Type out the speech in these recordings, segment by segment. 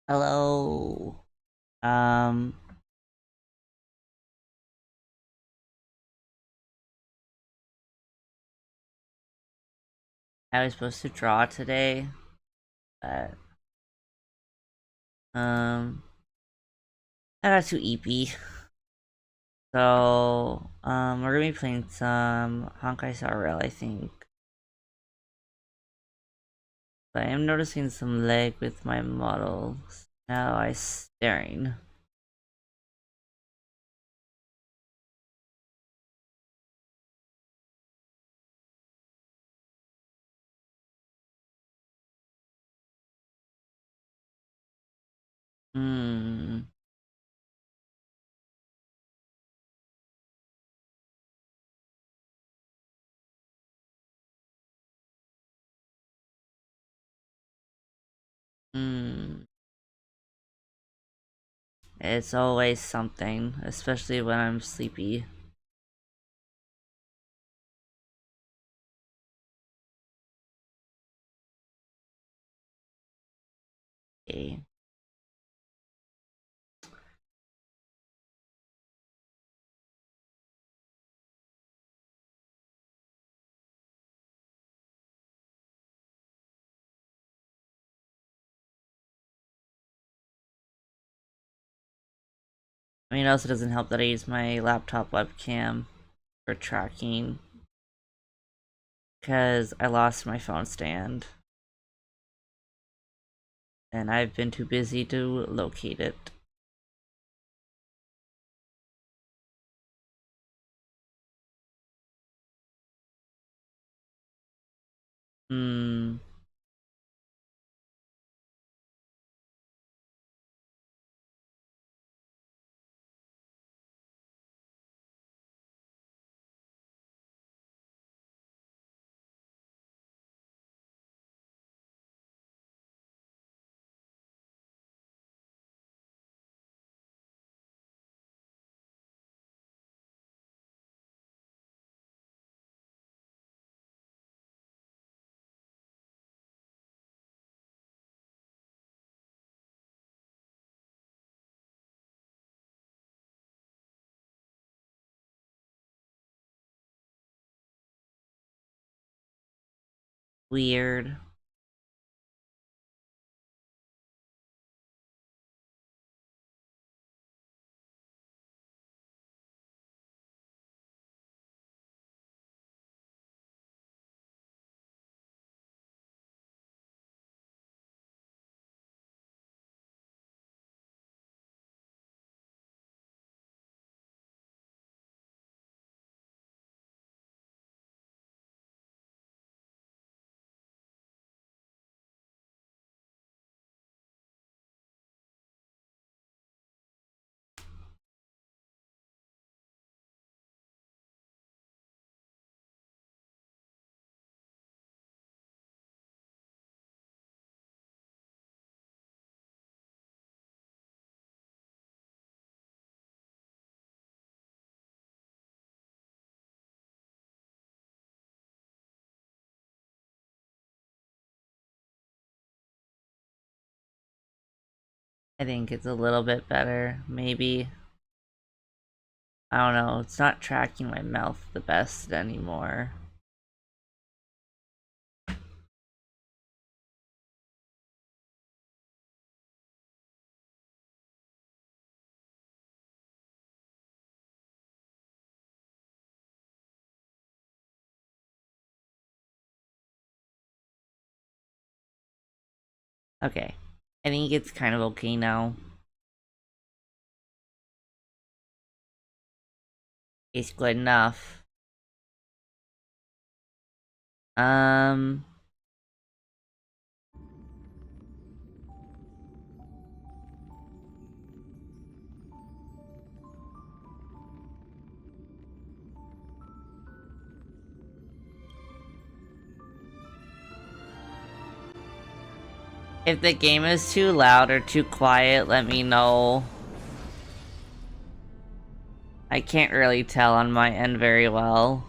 Hello. Um, I was supposed to draw today, but um, I got too eepy. So, we're gonna be playing some Honkai Rail, I think. But I am noticing some lag with my models. Now I staring. Hmm. Hmm. It's always something, especially when I'm sleepy. Okay. I mean, it also doesn't help that I use my laptop webcam for tracking because I lost my phone stand and I've been too busy to locate it. Hmm. Weird. I think it's a little bit better, maybe. I don't know, it's not tracking my mouth the best anymore. Okay. I think it's kind of okay now. It's good enough. Um, if the game is too loud or too quiet, let me know. I can't really tell on my end very well.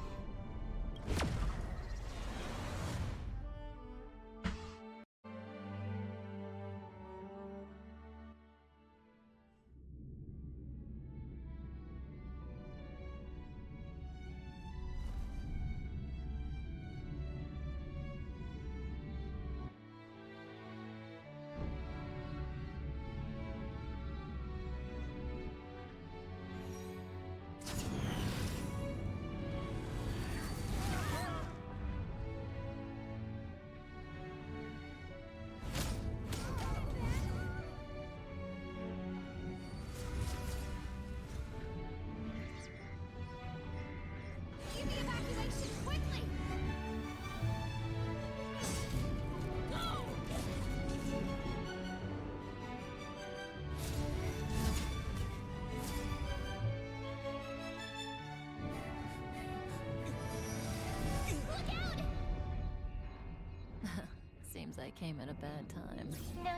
I came at a bad time. No.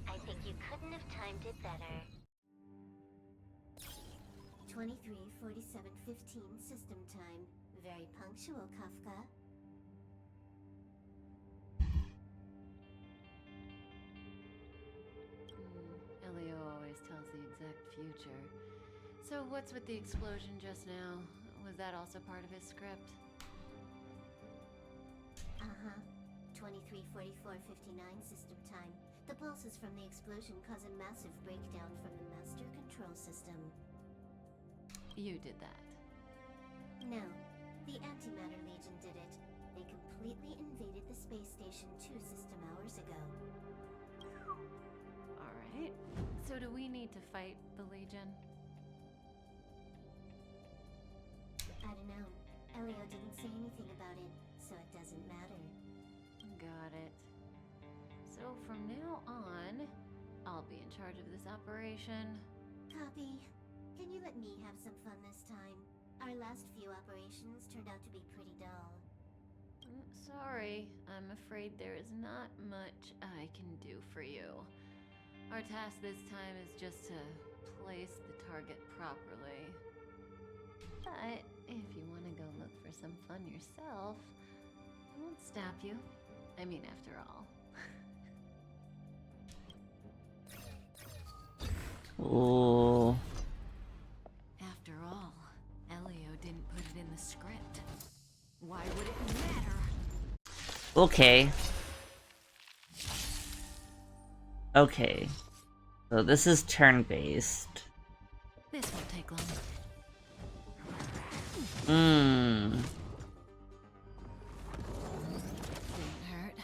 I think you couldn't have timed it better. 23:47:15 system time. Very punctual, Kafka. Elio always tells the exact future. So what's with the explosion just now? Was that also part of his script? Uh-huh. 23:44:59 system time. The pulses from the explosion cause a massive breakdown from the master control system. You did that. No, the Antimatter Legion did it. They completely invaded the space station 2 system hours ago. Alright. So do we need to fight the Legion? I don't know. Elio didn't say anything about it, so it doesn't matter. Got it. So from now on, I'll be in charge of this operation. Copy. Can you let me have some fun this time? Our last few operations turned out to be pretty dull. Sorry, I'm afraid there is not much I can do for you. Our task this time is just to place the target properly. But if you want to go look for some fun yourself, I won't stop you. I mean, after all. Ooh. After all, Elio didn't put it in the script. Why would it matter? Okay. Okay. So this is turn-based. This won't take long. Mmm. Didn't hurt.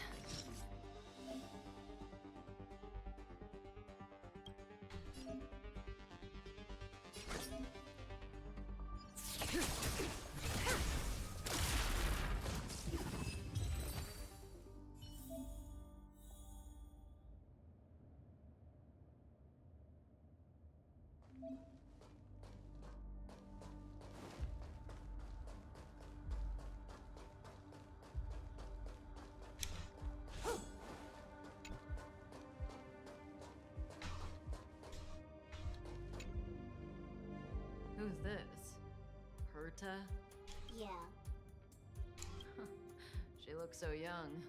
Who's this? Herta? Yeah. She looks so young.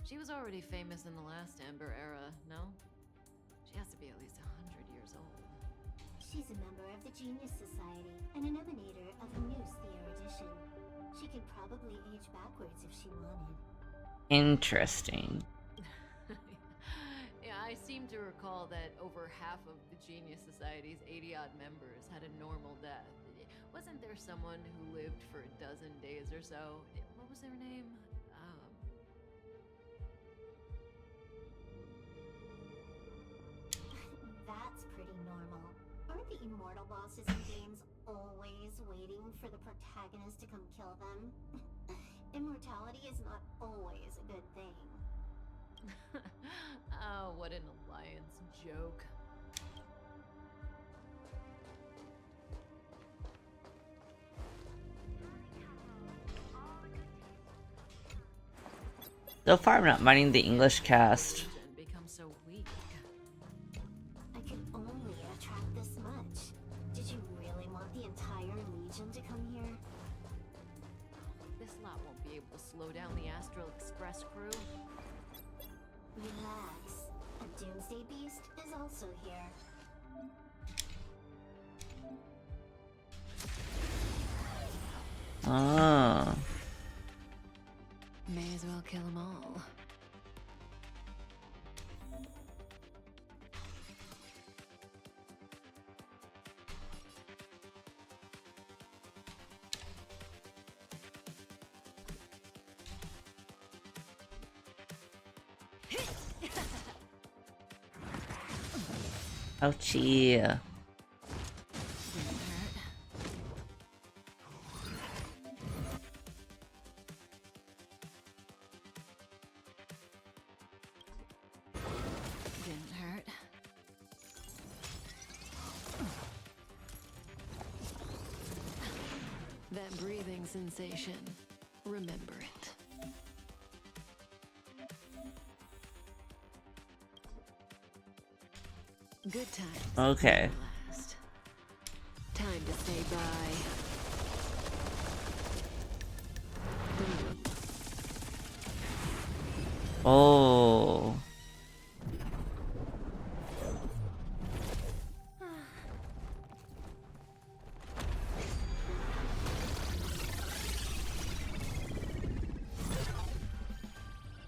She was already famous in the last Amber era, no? She has to be at least 100 years old. She's a member of the Genius Society and an emanator of a new Theoridition. She could probably age backwards if she wanted. Interesting. Yeah, I seem to recall that over half of the Genius Society's 80-odd members had a normal death. Wasn't there someone who lived for a dozen days or so? What was their name? That's pretty normal. Aren't the immortal bosses in games always waiting for the protagonist to come kill them? Immortality is not always a good thing. Oh, what an alliance joke. So far, I'm not minding the English cast. Become so weak. I can only attract this much. Did you really want the entire Legion to come here? This lot won't be able to slow down the Astral Express crew. Relax. A Doomsday Beast is also here. Ah. May as well kill them all. Ouchie. Didn't hurt. That breathing sensation. Remember it. Good times. Okay. Never last. Time to say bye. Oh.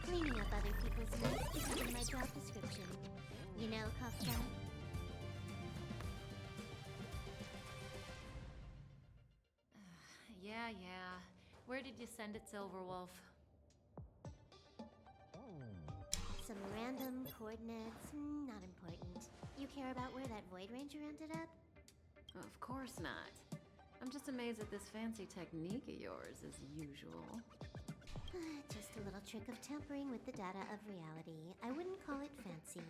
Cleaning up other people's mess isn't in my job description. You know, Kafka? Yeah. Where did you send it, Silverwolf? Some random coordinates, not important. You care about where that Void Ranger ended up? Of course not. I'm just amazed at this fancy technique of yours, as usual. Just a little trick of tampering with the data of reality. I wouldn't call it fancy.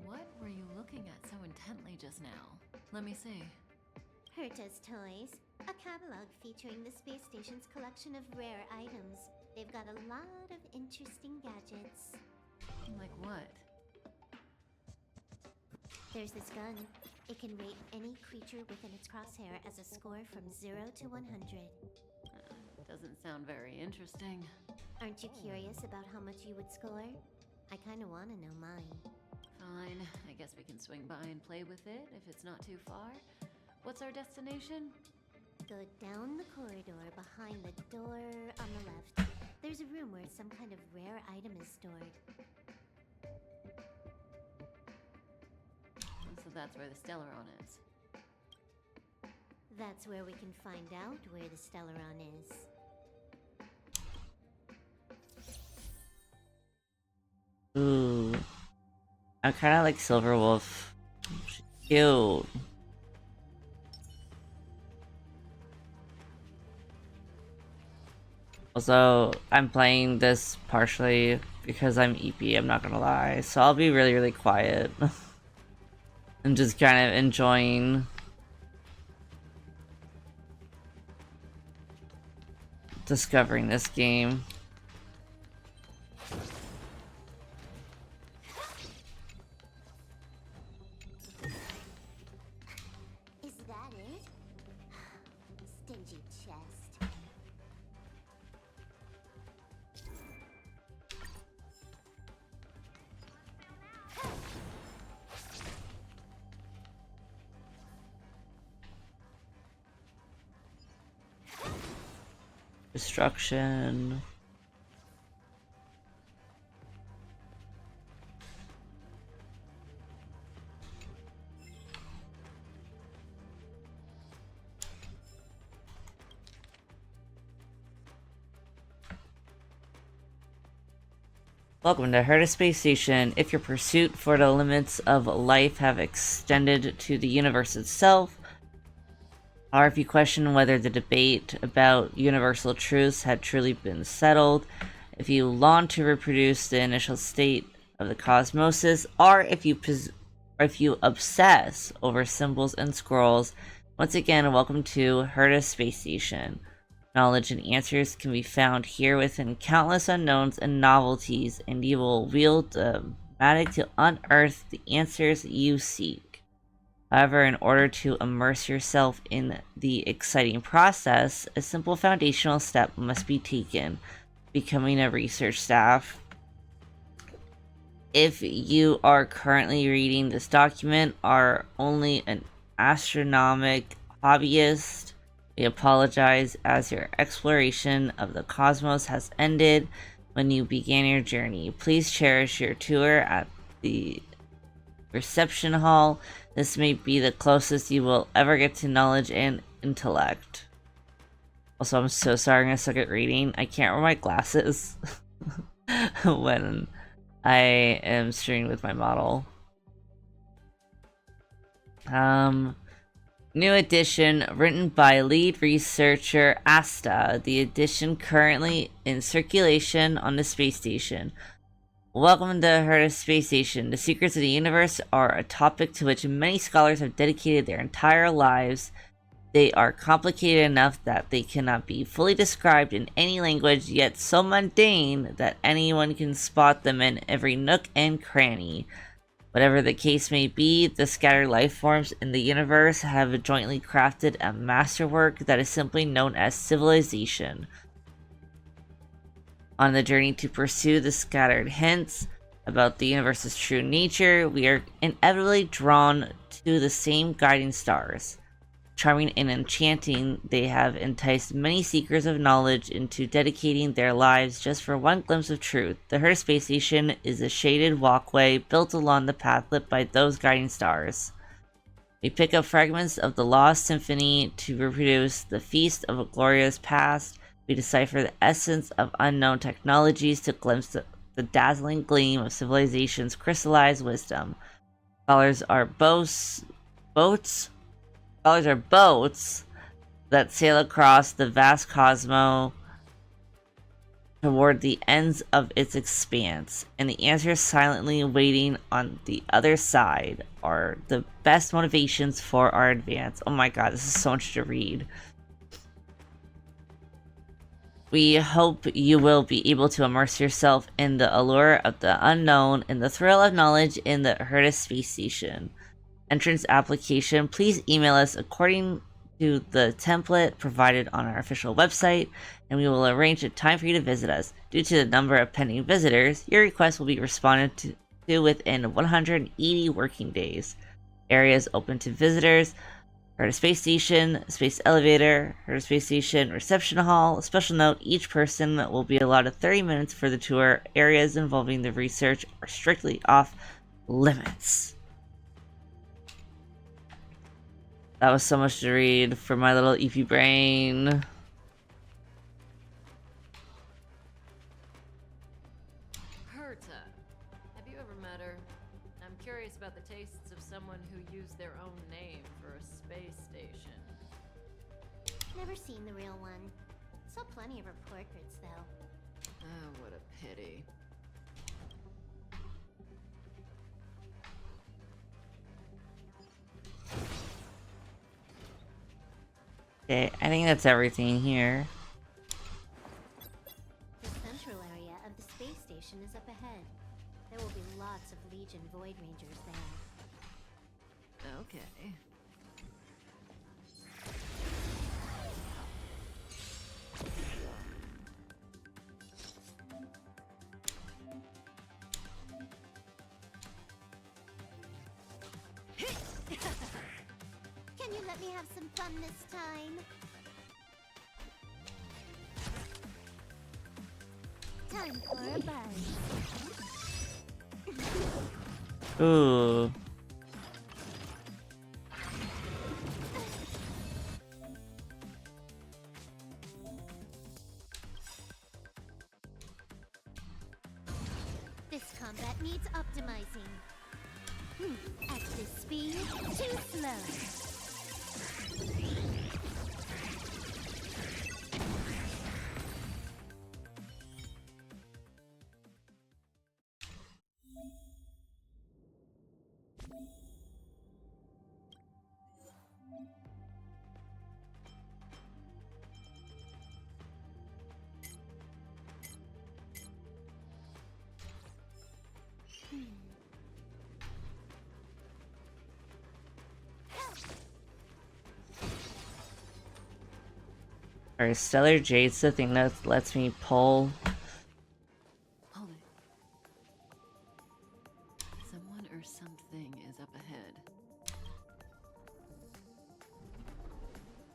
What were you looking at so intently just now? Let me see. Herta's Toys, a catalog featuring the space station's collection of rare items. They've got a lot of interesting gadgets. Like what? There's this gun. It can rate any creature within its crosshair as a score from 0 to 100. Doesn't sound very interesting. Aren't you curious about how much you would score? I kinda wanna know mine. Fine, I guess we can swing by and play with it if it's not too far. What's our destination? Go down the corridor behind the door on the left. There's a room where some kind of rare item is stored. So that's where the Stellaron is. That's where we can find out where the Stellaron is. Ooh. I kinda like Silverwolf. She's cute. Also, I'm playing this partially because I'm EP, I'm not gonna lie. So I'll be really, really quiet. I'm just kind of enjoying discovering this game. Is that it? Stingy chest. Destruction. Welcome to Herta Space Station. If your pursuit for the limits of life have extended to the universe itself, or if you question whether the debate about universal truths had truly been settled, if you long to reproduce the initial state of the cosmos, or if you obsess over symbols and scrolls, once again, welcome to Herta Space Station. Knowledge and answers can be found here within countless unknowns and novelties, and you will wield the magic to unearth the answers you seek. However, in order to immerse yourself in the exciting process, a simple foundational step must be taken: becoming a research staff. If you are currently reading this document, are only an astronomic hobbyist, we apologize, as your exploration of the cosmos has ended when you began your journey. Please cherish your tour at the reception hall. This may be the closest you will ever get to knowledge and intellect. Also, I'm so sorry, I'm gonna suck at reading. I can't wear my glasses when I am streaming with my model. New edition written by lead researcher Asta. The edition currently in circulation on the space station. Welcome to Herta Space Station. The secrets of the universe are a topic to which many scholars have dedicated their entire lives. They are complicated enough that they cannot be fully described in any language, yet so mundane that anyone can spot them in every nook and cranny. Whatever the case may be, the scattered life forms in the universe have jointly crafted a masterwork that is simply known as civilization. On the journey to pursue the scattered hints about the universe's true nature, we are inevitably drawn to the same guiding stars. Charming and enchanting, they have enticed many seekers of knowledge into dedicating their lives just for one glimpse of truth. The Her Space Station is a shaded walkway built along the path lit by those guiding stars. We pick up fragments of the lost symphony to reproduce the feast of a glorious past. We decipher the essence of unknown technologies to glimpse the dazzling gleam of civilization's crystallized wisdom. Scholars are boats that sail across the vast cosmos toward the ends of its expanse, and the answers silently waiting on the other side are the best motivations for our advance. Oh my god, this is so much to read. We hope you will be able to immerse yourself in the allure of the unknown and the thrill of knowledge in the Herta Space Station. Entrance application, please email us according to the template provided on our official website, and we will arrange a time for you to visit us. Due to the number of pending visitors, your request will be responded to within 180 working days. Areas open to visitors: Herta Space Station, Space Elevator, Herta Space Station, Reception Hall. Special note, each person will be allotted 30 minutes for the tour. Areas involving the research are strictly off limits. That was so much to read for my little EP brain. Herta. Have you ever met her? I'm curious about the tastes of someone who used their own name for a space station. Never seen the real one. Saw plenty of her portraits, though. Oh, what a pity. Okay, I think that's everything here. The central area of the space station is up ahead. There will be lots of Legion Void Rangers there. Okay. Can you let me have some fun this time? Time for a buzz. Ooh. This combat needs optimizing. At this speed, too slow. Alright, Stellar Jade's the thing that lets me pull. Hold it. Someone or something is up ahead.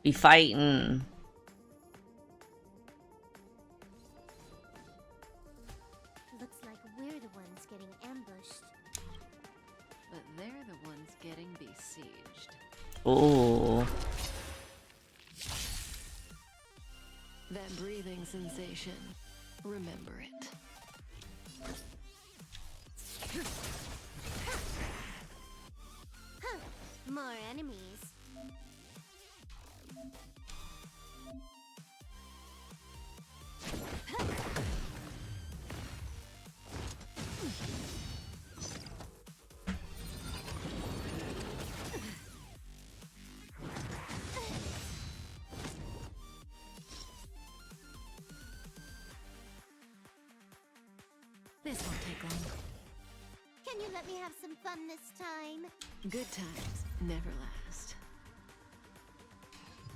Be fighting. Looks like we're the ones getting ambushed. But they're the ones getting besieged. Ooh. That breathing sensation. Remember it. Huh. More enemies. This won't take long. Can Can you let me have some fun this time? Good times never last.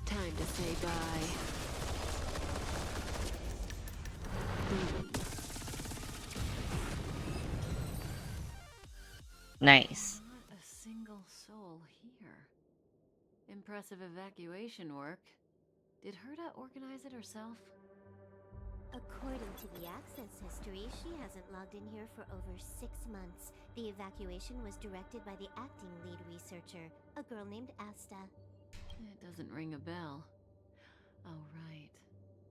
Time to say bye. Nice. Not a single soul here. Impressive evacuation work. Did Herta organize it herself? According to the access history, she hasn't logged in here for over 6 months. The evacuation was directed by the acting lead researcher, a girl named Asta. It doesn't ring a bell. Oh, right.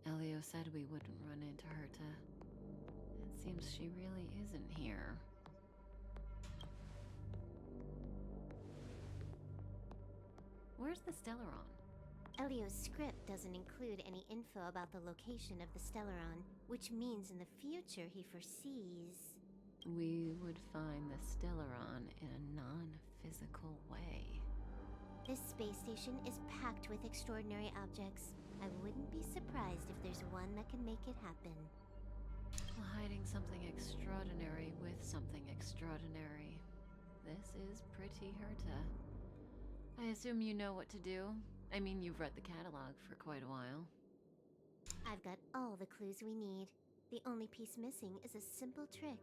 Elio said we wouldn't run into Herta. It seems she really isn't here. Where's the Stellaron? Elio's script doesn't include any info about the location of the Stellaron, which means in the future he foresees... We would find the Stellaron in a non-physical way. This space station is packed with extraordinary objects. I wouldn't be surprised if there's one that can make it happen. Hiding something extraordinary with something extraordinary. This is pretty Herta. I assume you know what to do. I mean, you've read the catalog for quite a while. I've got all the clues we need. The only piece missing is a simple trick.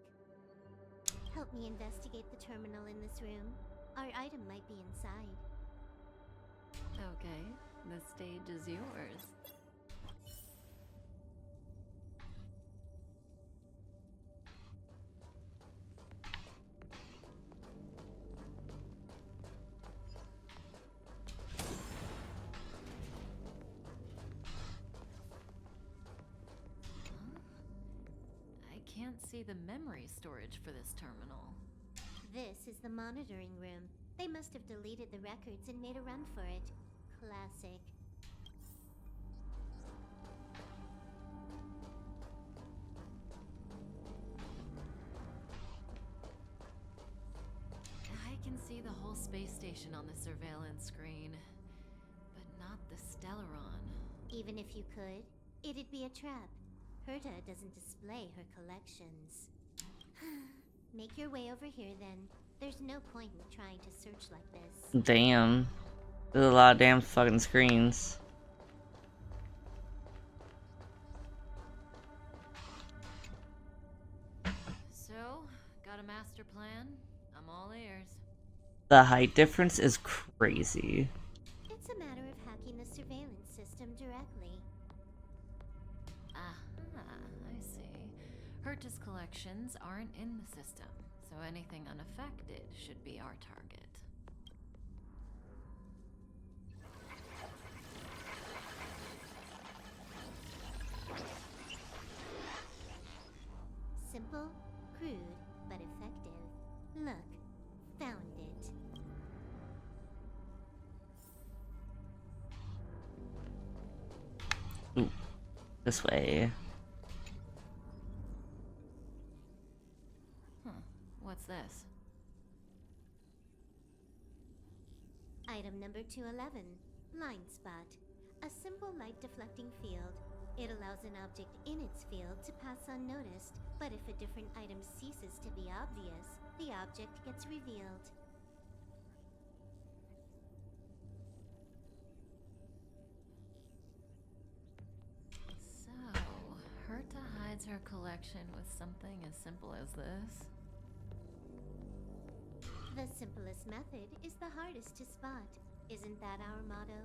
Help me investigate the terminal in this room. Our item might be inside. Okay, the stage is yours. I can't see the memory storage for this terminal. This is the monitoring room. They must have deleted the records and made a run for it. Classic. I can see the whole space station on the surveillance screen, but not the Stellaron. Even if you could, it'd be a trap. Herta doesn't display her collections. Make your way over here then. There's no point in trying to search like this. Damn. There's a lot of damn fucking screens. So, got a master plan? I'm all ears. The height difference is crazy. It's a matter of hacking the surveillance system directly. Aha, I see. Herta's collections aren't in the system, so anything unaffected should be our target. Simple, crude, but effective. Look, found it. Ooh, this way. What's this? Item number 211, Line Spot. A simple light deflecting field. It allows an object in its field to pass unnoticed, but if a different item ceases to be obvious, the object gets revealed. So, Herta hides her collection with something as simple as this? The simplest method is the hardest to spot. Isn't that our motto?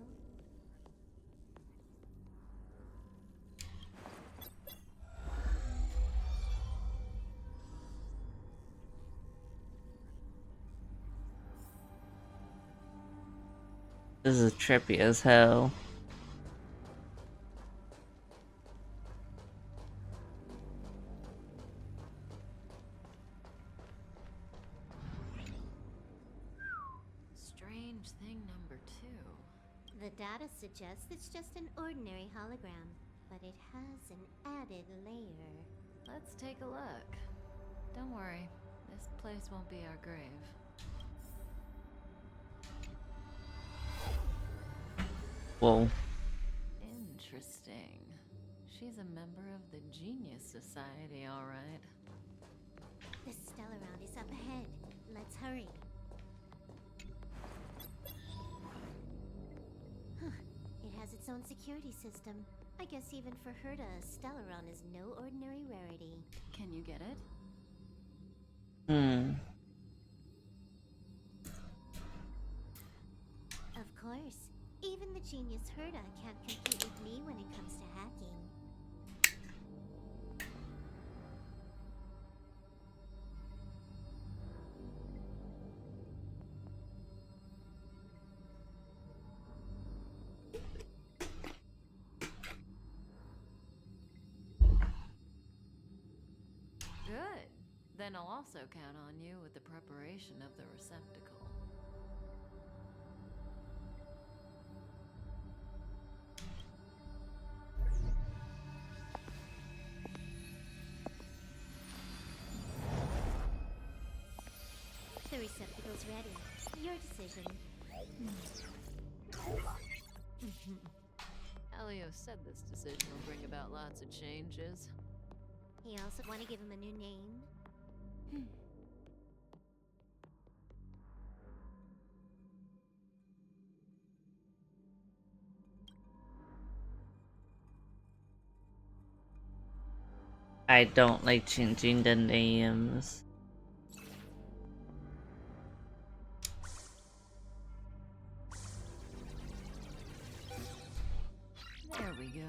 This is trippy as hell. Strange thing number 2. The data suggests it's just an ordinary hologram, but it has an added layer. Let's take a look. Don't worry, this place won't be our grave. Whoa. Interesting. She's a member of the Genius Society, all right. The Stellaron is up ahead. Let's hurry. Huh. It has its own security system. I guess even for Herta, Stellaron is no ordinary rarity. Can you get it? Of course. Even the genius Herta can't compete with me when it comes to hacking. Good. Then I'll also count on you with the preparation of the receptacle. The receptacle's ready. Your decision. Elio said this decision will bring about lots of changes. He also want to give him a new name. I don't like changing the names. There we go.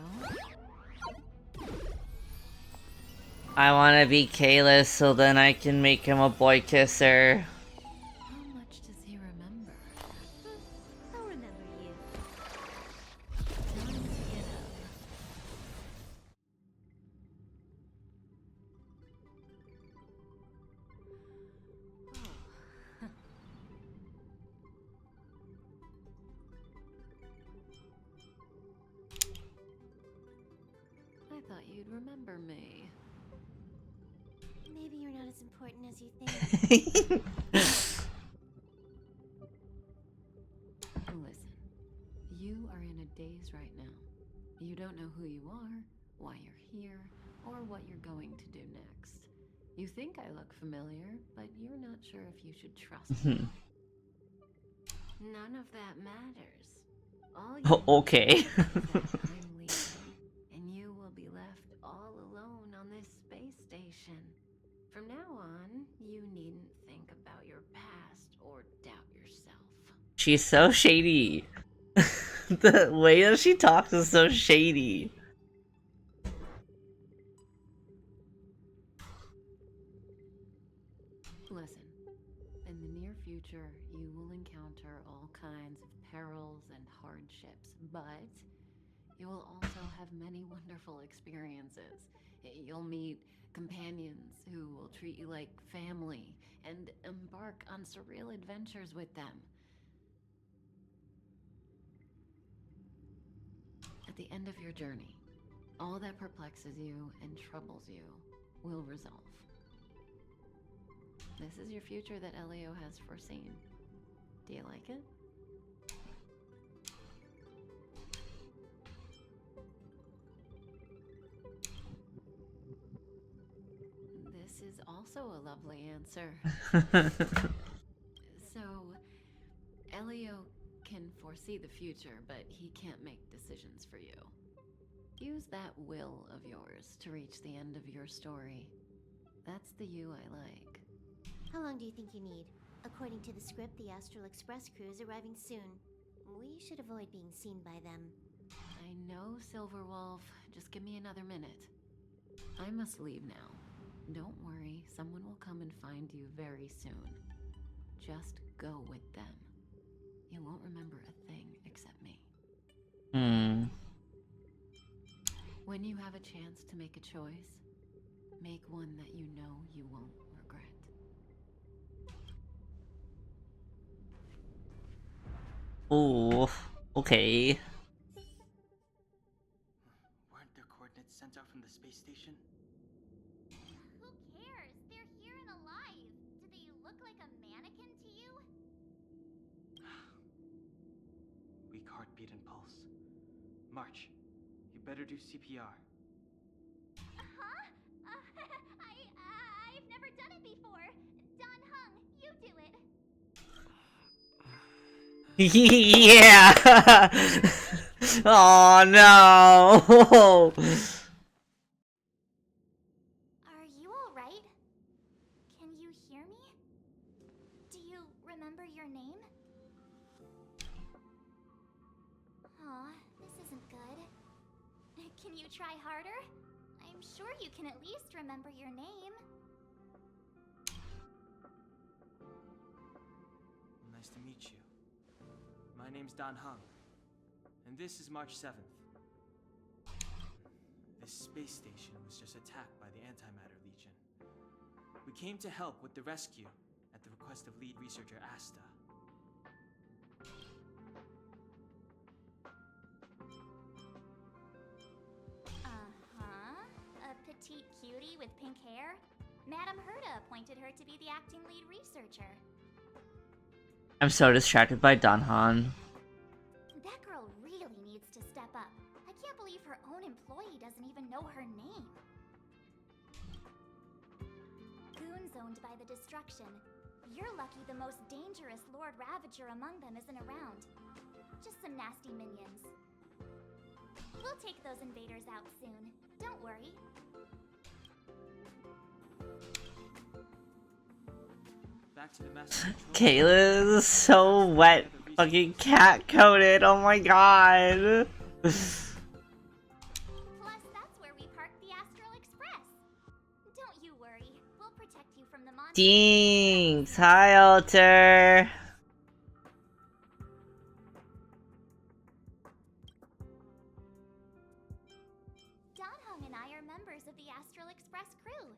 I want to be Kalis so then I can make him a boy kisser. How much does he remember? I'll remember you. Time to get up. I thought you'd remember me. Maybe you're not as important as you think. Listen, you are in a daze right now. You don't know who you are, why you're here, or what you're going to do next. You think I look familiar, but you're not sure if you should trust me. None of that matters. All you know Okay. is that I'm leaving, and you will be left all alone on this space station. From now on, you needn't think about your past or doubt yourself. She's so shady. The way that she talks is so shady. Listen, in the near future, you will encounter all kinds of perils and hardships, but you will also have many wonderful experiences. You'll meet companions who will treat you like family and embark on surreal adventures with them. At the end of your journey, all that perplexes you and troubles you will resolve. This is your future that Elio has foreseen. Do you like it? This is also a lovely answer. So, Elio can foresee the future, but he can't make decisions for you. Use that will of yours to reach the end of your story. That's the you I like. How long do you think you need? According to the script, the Astral Express crew is arriving soon. We should avoid being seen by them. I know, Silverwolf. Just give me another minute. I must leave now. Don't worry, someone will come and find you very soon. Just go with them. You won't remember a thing except me. When you have a chance to make a choice, make one that you know you won't regret. Ooh, okay. Weren't their coordinates sent out from the space station? Who cares? They're here and alive. Do they look like a mannequin to you? Weak heartbeat and pulse. March, you better do CPR. Huh? I've never done it before. Don Hung, you do it. Yeah. Oh no. Are you alright? Can you hear me? Do you remember your name? Aw, this isn't good. Can you try harder? I'm sure you can at least remember your name. Nice to meet you. My name's Dan Hung, and this is March 7th. This space station was just attacked by the Antimatter Legion. We came to help with the rescue at the request of lead researcher Asta. Uh-huh. A petite cutie with pink hair? Madame Herta appointed her to be the acting lead researcher. I'm so distracted by Danhan. That girl really needs to step up. I can't believe her own employee doesn't even know her name. Goons owned by the Destruction. You're lucky the most dangerous Lord Ravager among them isn't around. Just some nasty minions. We'll take those invaders out soon. Don't worry. Back to the master control. Kayla is so wet, fucking cat coated. Oh my god. Plus, that's where we parked the Astral Express. Don't you worry. We'll protect you from the monsters. Thanks. Hi, Alter. Don Hung and I are members of the Astral Express crew.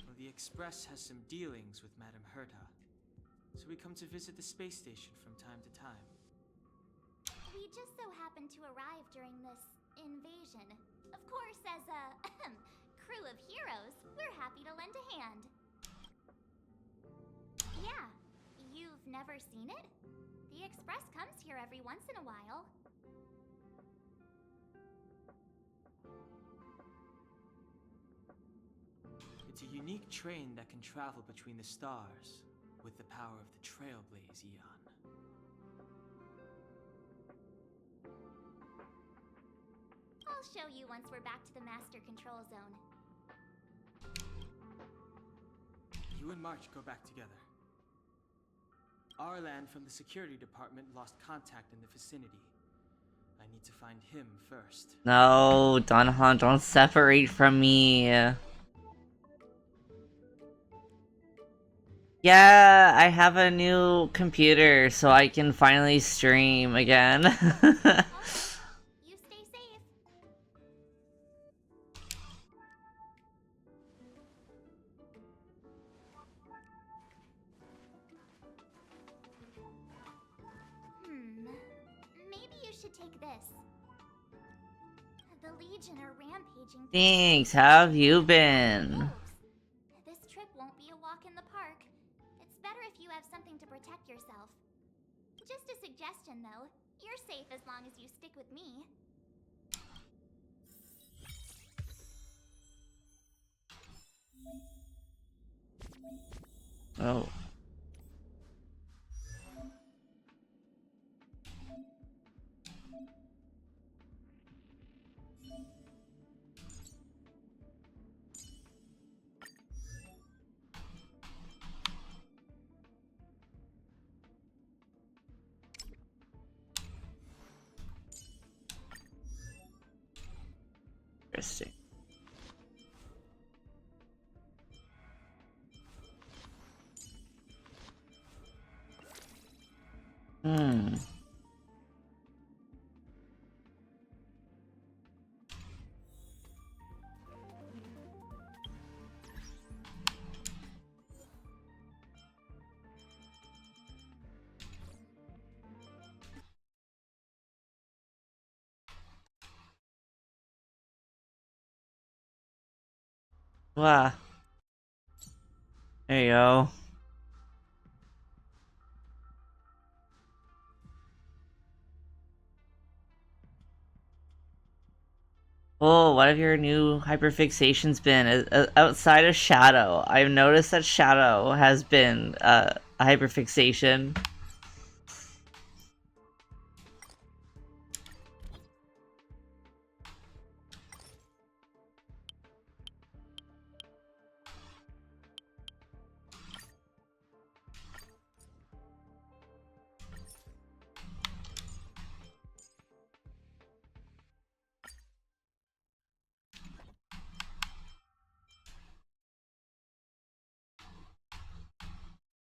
Well, the Express has some dealings with Madame Herta, so we come to visit the space station from time to time. We just so happened to arrive during this invasion. Of course, as a crew of heroes, we're happy to lend a hand. Yeah, you've never seen it? The Express comes here every once in a while. It's a unique train that can travel between the stars with the power of the Trailblaze Eon. I'll show you once we're back to the Master Control Zone. You and March go back together. Arlan from the security department lost contact in the vicinity. I need to find him first. No, Danhan, don't separate from me. Yeah, I have a new computer, so I can finally stream again. You stay safe. Maybe you should take this. The Legion are rampaging. Thanks, how have you been? Wolves. This trip won't be a walk in the park. It's better if you have something to protect yourself. Just a suggestion, though. You're safe as long as you stick with me. Oh. Interesting. Wow. There you go. Oh, what have your new hyperfixations been? Outside of Shadow, I've noticed that Shadow has been a hyperfixation.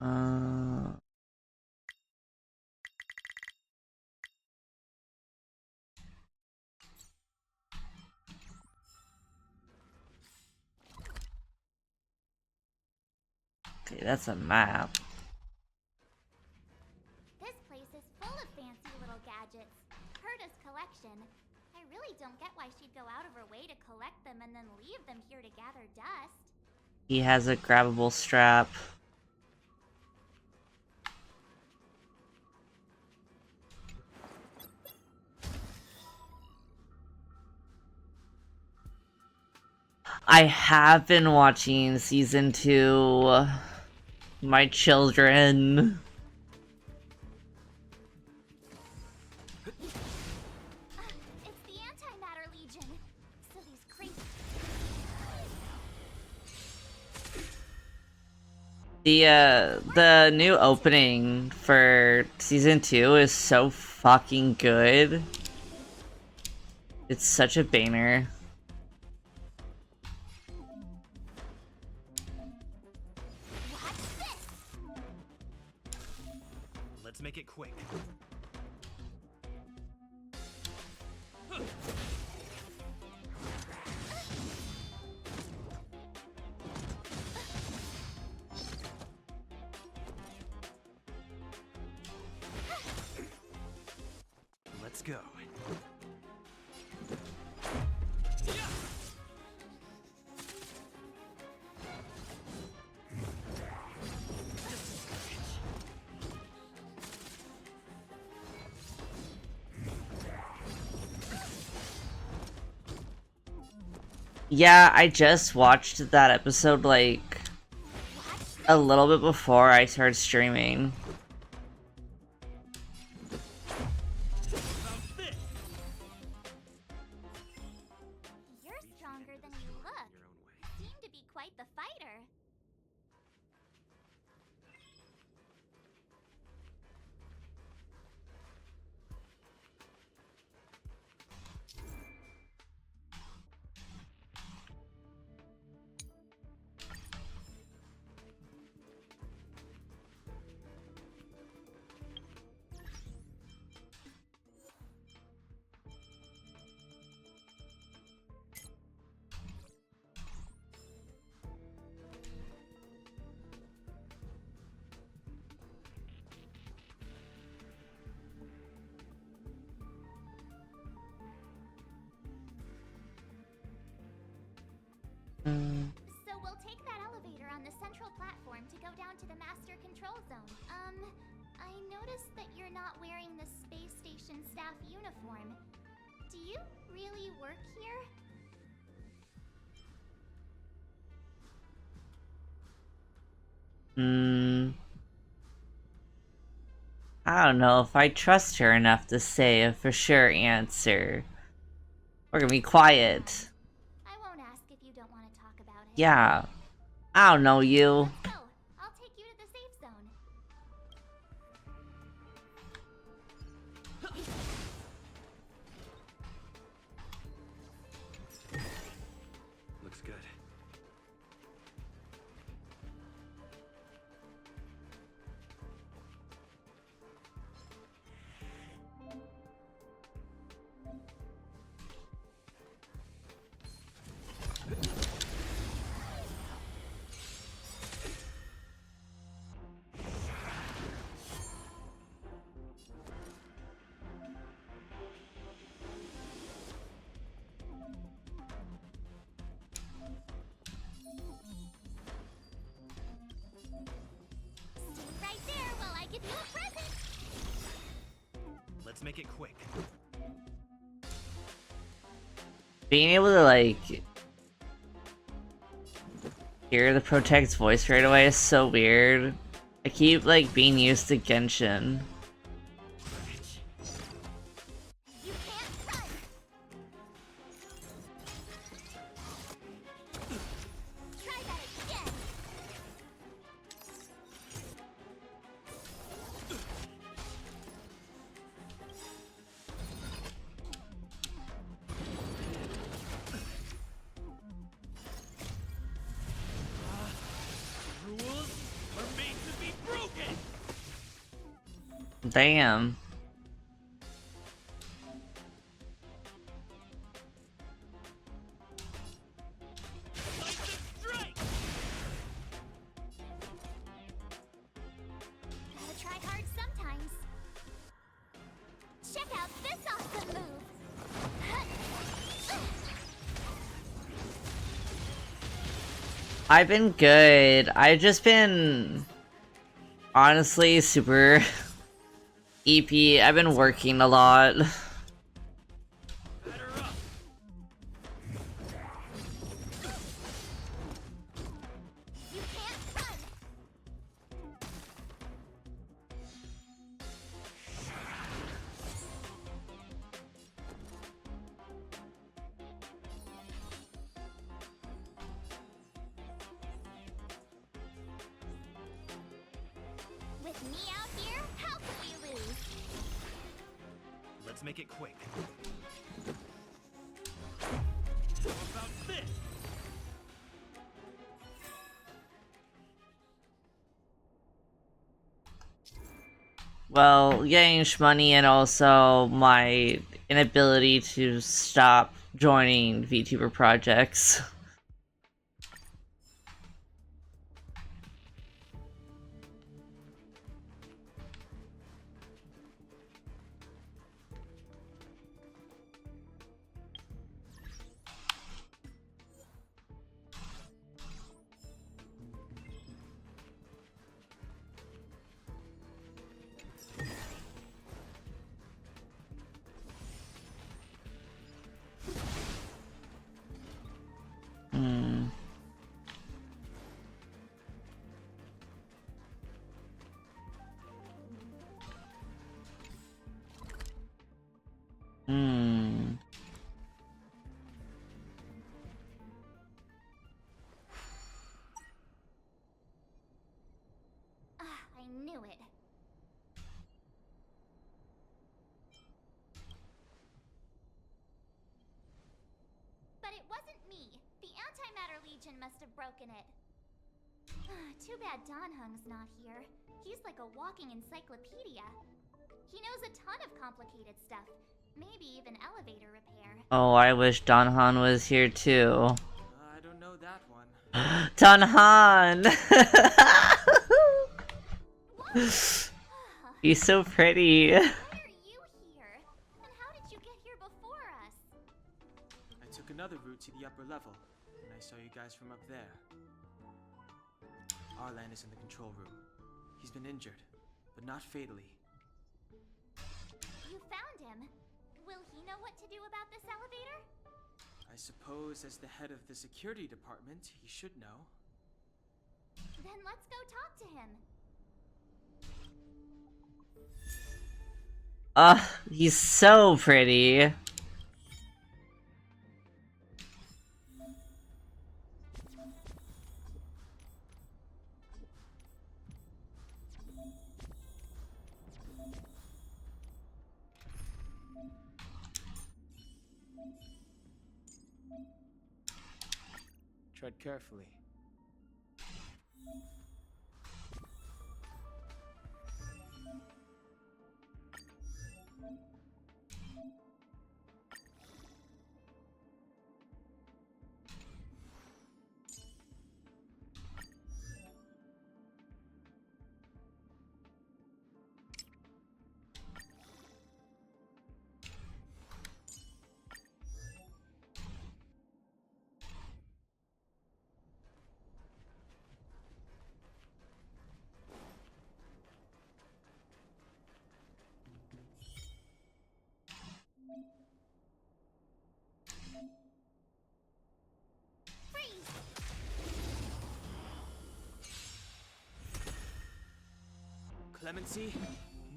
Uh, okay, that's a map. This place is full of fancy little gadgets. Herta's collection. I really don't get why she'd go out of her way to collect them and then leave them here to gather dust. He has a grabbable strap. I have been watching season 2. My children. It's the Antimatter Legion. So these crazy... The new opening for season 2 is so fucking good. It's such a banger. What's this? Let's make it quick. Let's go. Yeah, I just watched that episode like a little bit before I started streaming. You're stronger than you look. Seem to be quite the fighter. So we'll take that elevator on the central platform to go down to the master control zone. I noticed that you're not wearing the space station staff uniform. Do you really work here? I don't know if I trust her enough to say a for sure answer. We're gonna be quiet. I won't ask if you don't want to talk about it. Yeah. I don't know you. Let's go. I'll take you to the safe zone. Looks good. Stay right there while I give you a present. Let's make it quick. being able to like hear the Protect's voice right away is so weird. I keep like being used to Genshin. You can't run! Try that again! Rules are made to be broken! Damn. Decisive strike! Gotta try hard sometimes. Check out this awesome move! I've been good. I've just been honestly super EP. I've been working a lot. Batter up! You can't run! With me out here, how can we lose? Let's make it quick. How about this? Well, getting money and also my inability to stop joining VTuber projects. Hmm. Hmm. I knew it. But it wasn't me. The Antimatter Legion must have broken it. Too bad Danhung's not here. He's like a walking encyclopedia. He knows a ton of complicated stuff. Maybe even elevator repair. Oh, I wish Donhan was here too. I don't know that one. Donhan! Whoa! He's so pretty. Why are you here? And how did you get here before us? I took another route to the upper level, and I saw you guys from up there. Arlan is in the control room. He's been injured, but not fatally. You found him. Will he know what to do about this elevator? I suppose as the head of the security department, he should know. Then let's go talk to him. He's so pretty. Tread carefully. Clemency?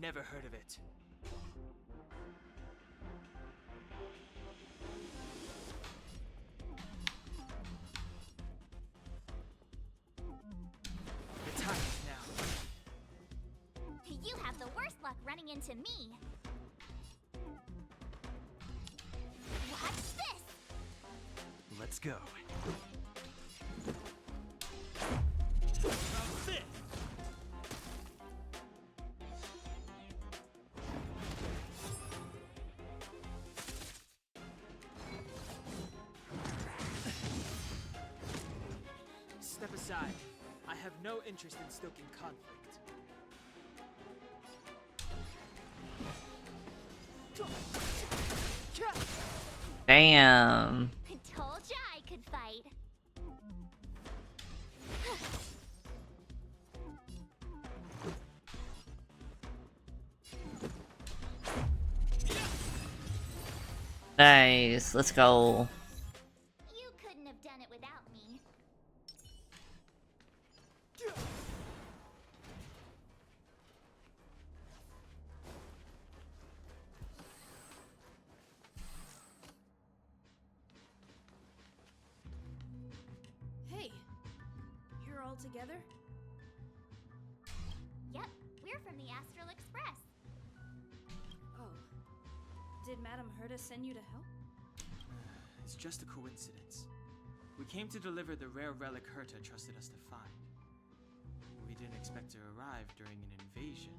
Never heard of it. The time is now. You have the worst luck running into me. Watch this! Let's go. How's this? Step aside. I have no interest in stoking conflict. Damn. Told ya I could fight. Nice. Let's go. You couldn't have done it without me. Hey, you're all together? Yep, we're from the Astral Express. Oh. Did Madame Herta send you to help? It's just a coincidence. We came to deliver the rare relic Herta trusted us to find. We didn't expect to arrive during an invasion.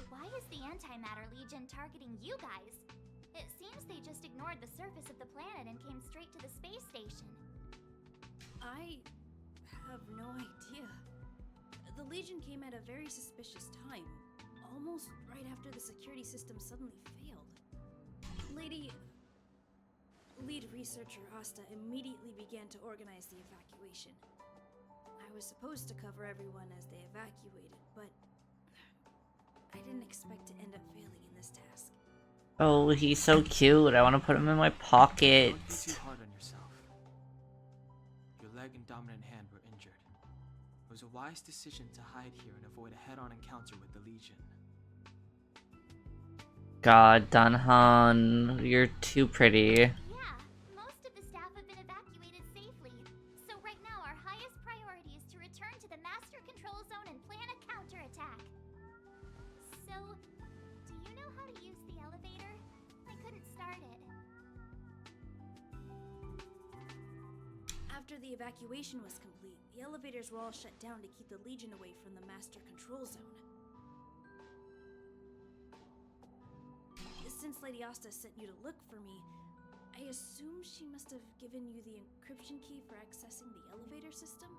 Why is the Antimatter Legion targeting you guys? It seems they just ignored the surface of the planet and came straight to the space station. I have no idea. The Legion came at a very suspicious time, almost right after the security system suddenly failed. Lead researcher Asta immediately began to organize the evacuation. I was supposed to cover everyone as they evacuated, but I didn't expect to end up failing in this task. Oh, he's so cute. I want to put him in my pocket. Don't be too hard on yourself. Your leg and dominant hand were injured. It was a wise decision to hide here and avoid a head-on encounter with the Legion. God, Danhan, you're too pretty. Yeah, most of the staff have been evacuated safely. So right now our highest priority is to return to the Master Control Zone and plan a counterattack. So, do you know how to use the elevator? I couldn't start it. After the evacuation was complete, the elevators were all shut down to keep the Legion away from the Master Control Zone. Since Lady Asta sent you to look for me, I assume she must have given you the encryption key for accessing the elevator system?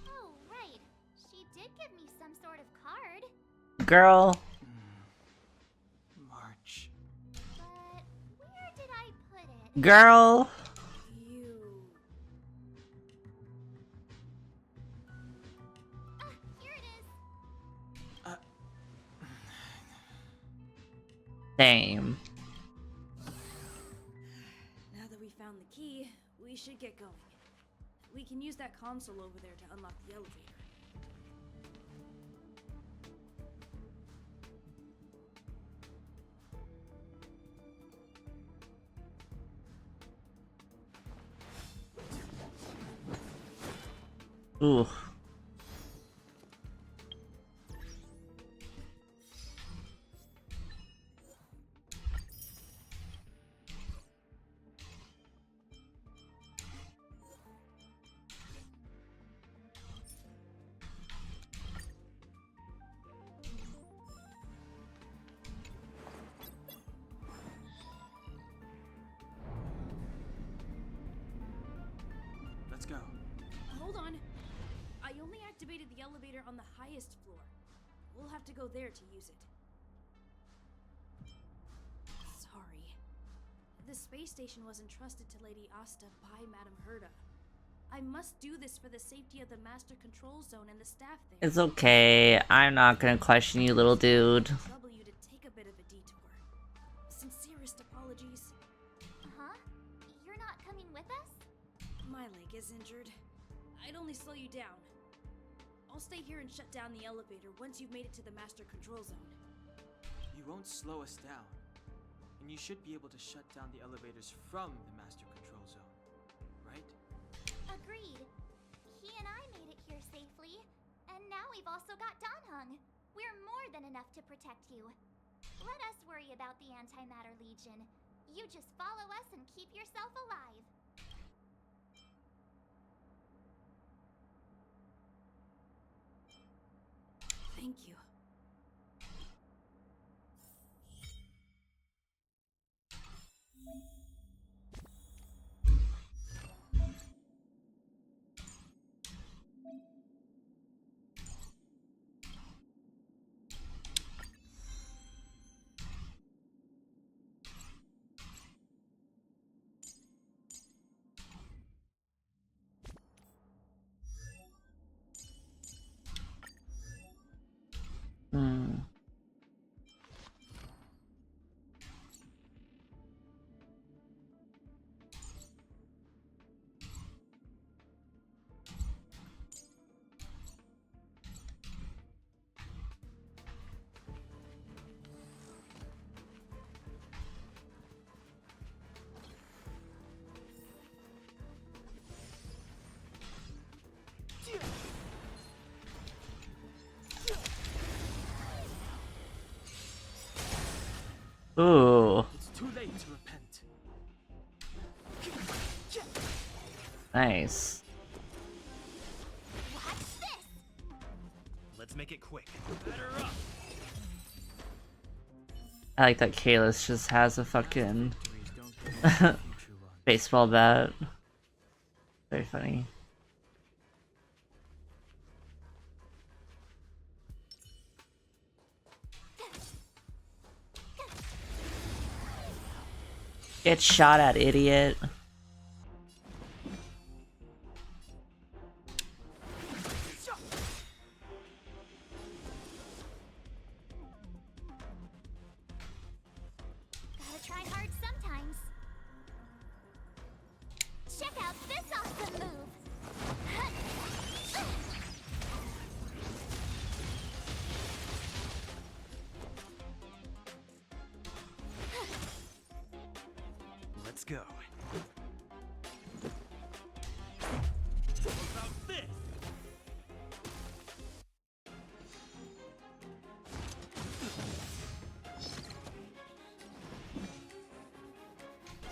Oh, right. She did give me some sort of card. Girl. March. But where did I put it? Girl. You... Here it is. Same. Now that we found the key, we should get going. We can use that console over there to unlock the elevator. Ooh. Let's go. Hold on. I only activated the elevator on the highest floor. We'll have to go there to use it. Sorry. The space station was entrusted to Lady Asta by Madame Herta. I must do this for the safety of the Master Control Zone and the staff there. It's okay. I'm not gonna question you, little dude. Trouble you to take a bit of a detour. Sincerest apologies. Huh? You're not coming with us? My leg is injured. I'd only slow you down. I'll stay here and shut down the elevator once you've made it to the master control zone. You won't slow us down. And you should be able to shut down the elevators from the master control zone, right? Agreed. He and I made it here safely, and now we've also got Danhung. We're more than enough to protect you. Let us worry about the Antimatter Legion. You just follow us and keep yourself alive. Thank you. Hmm. Ooh, It's too late to repent. nice. Watch this! Let's make it quick. Batter up! I like that Kalis just has a fucking Victories don't guarantee future ones. baseball bat. Very funny. Get shot at, idiot. Gotta try hard sometimes. Check out this awesome move! Let's go. About this!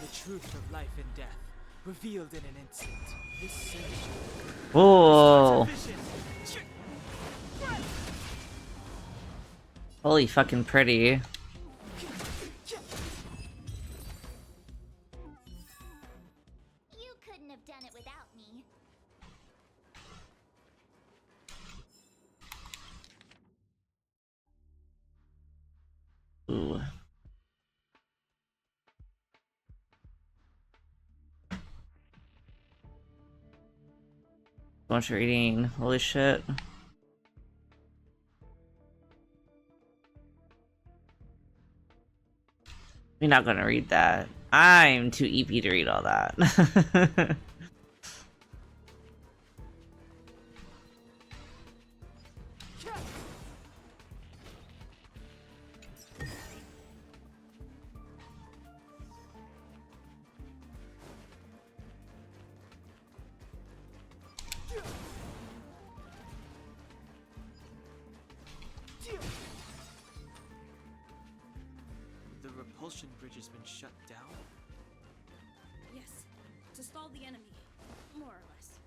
The truth of life and death, revealed in an instant. This century. Whoa. Vision. Holy fucking pretty. You couldn't have done it without me. Ooh. Bunch of reading. Holy shit. We're not gonna read that. I'm too EP to read all that. The repulsion bridge has been shut down. Yes, to stall the enemy, more or less.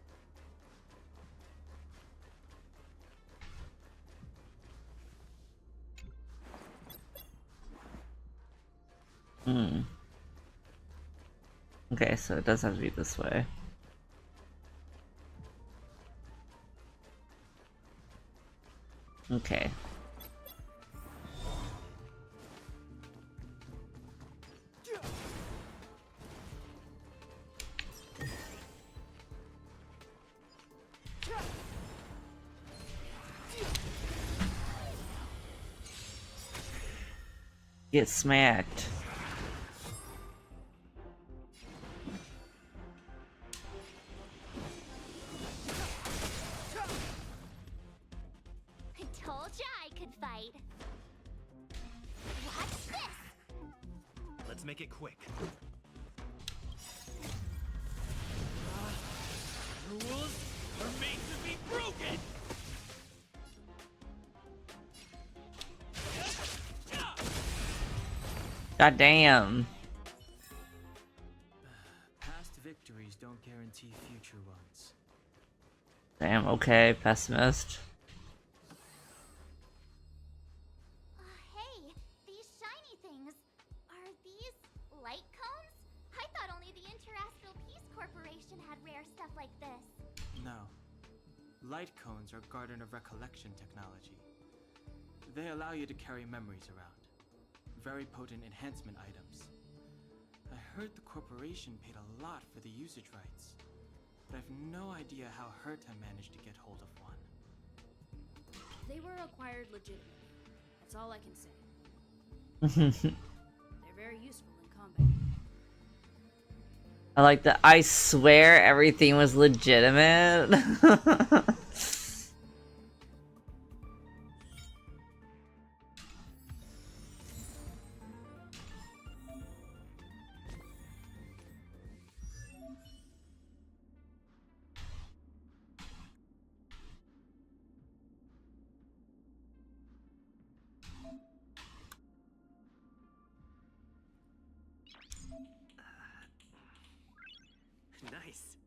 Hmm. Okay, so it does have to be this way. Okay. Get smacked. Let's make it quick. Rules are made to be broken! God damn. Past victories don't guarantee future ones. Damn, okay, pessimist. Hey, these shiny things. Are these light cones? I thought only the Interastral Peace Corporation had rare stuff like this. No. Light cones are Garden of Recollection technology. They allow you to carry memories around. Very potent enhancement items. I heard the corporation paid a lot for the usage rights, but I've no idea how Herta managed to get hold of one. They were acquired legitimately. That's all I can say. They're very useful in combat. I like that. I swear everything was legitimate. Nice.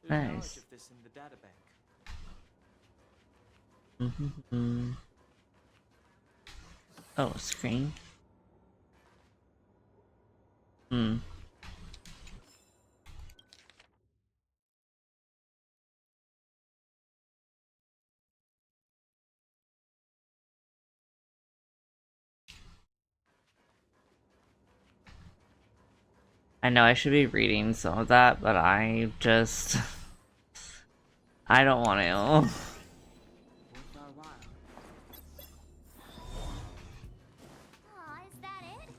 There's Nice. knowledge of this in the databank. Oh, a screen. Hmm. I know I should be reading some of that, but I just... I don't want to. Worth our while. Aw, is that it?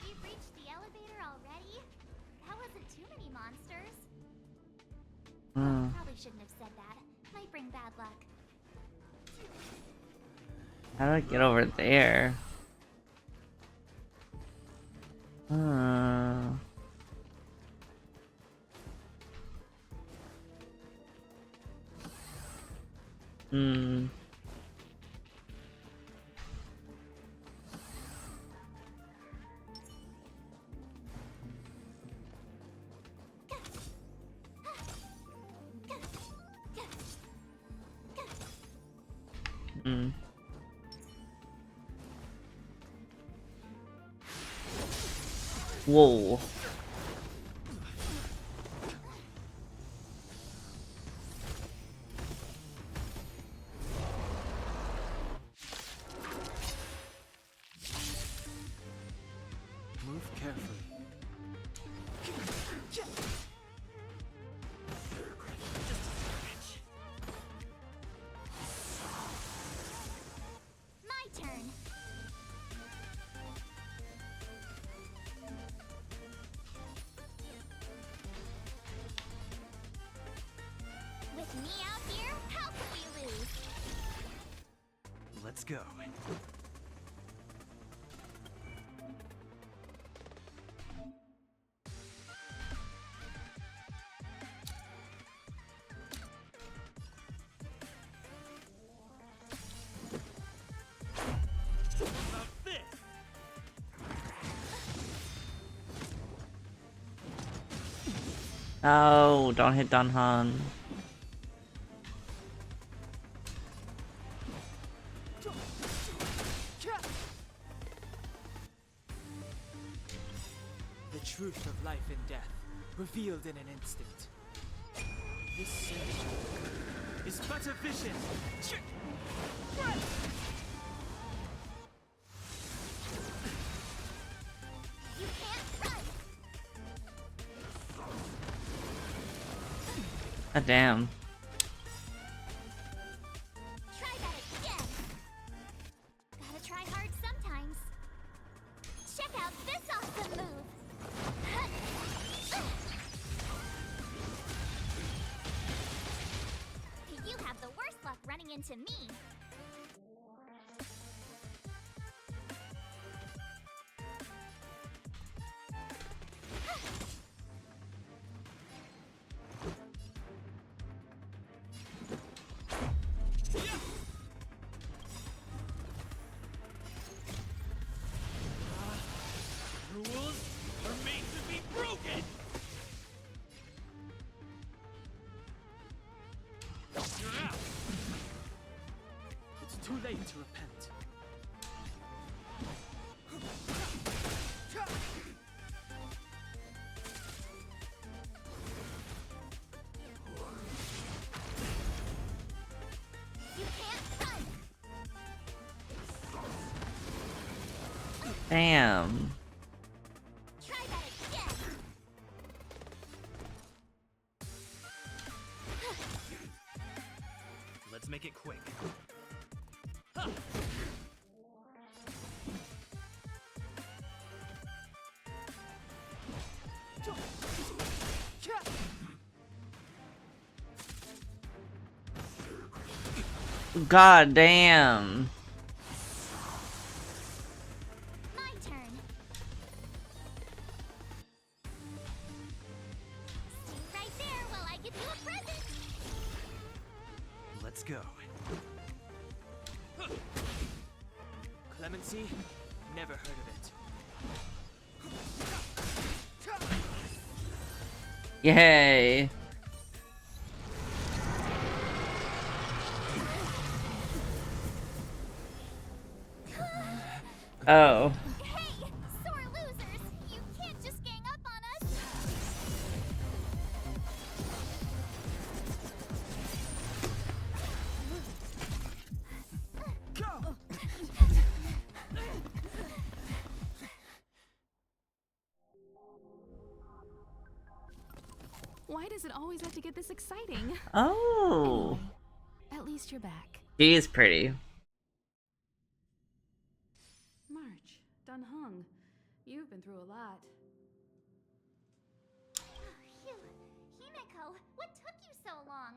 We've reached the elevator already? That wasn't too many monsters. Probably shouldn't have said that. Might bring bad luck. How do I get over there? Hmm. Hmm. Whoa. Move carefully. My turn. With me out here, how can we lose? Let's go. About this. Oh, don't hit Dunhan. The truth of life and death, revealed in an instant. This century, is but a vision. You can't run! Ah, damn. Try that again! Gotta try hard sometimes. Check out this awesome move! You have the worst luck running into me. Rules are made to be broken! You're out! It's too late to repent. You can't run! Damn. Try that again! Let's make it quick. God damn. My turn. Stay right there while I give you a present. Let's go. Clemency? Never heard of it. Yay. Oh. Hey, sore losers! You can't just gang up on us! Why does it always have to get this exciting? Oh. At least you're back. She is pretty. March, Dunhung, you've been through a lot. Phew. Himeko, what took you so long?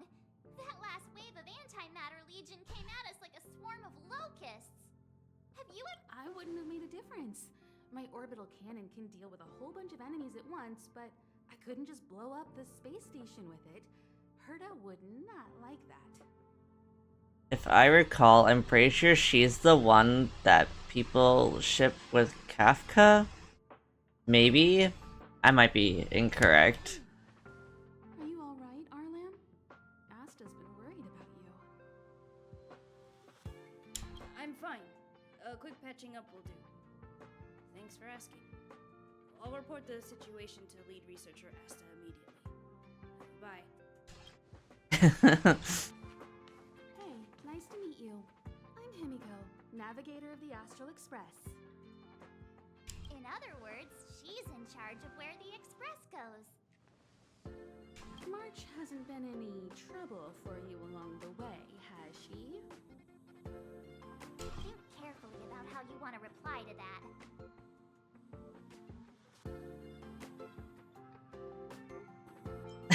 That last wave of antimatter legion came at us like a swarm of locusts. Have you ever... I wouldn't have made a difference. My orbital cannon can deal with a whole bunch of enemies at once, but I couldn't just blow up the space station with it. Herta would not like that. If I recall, I'm pretty sure she's the one that people ship with Kafka? Maybe? I might be incorrect. Are you alright, Arlam? Asta's been worried about you. I'm fine. A quick patching up will do. Thanks for asking. I'll report the situation to lead researcher Asta immediately. Bye. Hey, nice to meet you. I'm Himiko, navigator of the Astral Express. In other words, she's in charge of where the express goes. March hasn't been any trouble for you along the way, has she? Think carefully about how you want to reply to that.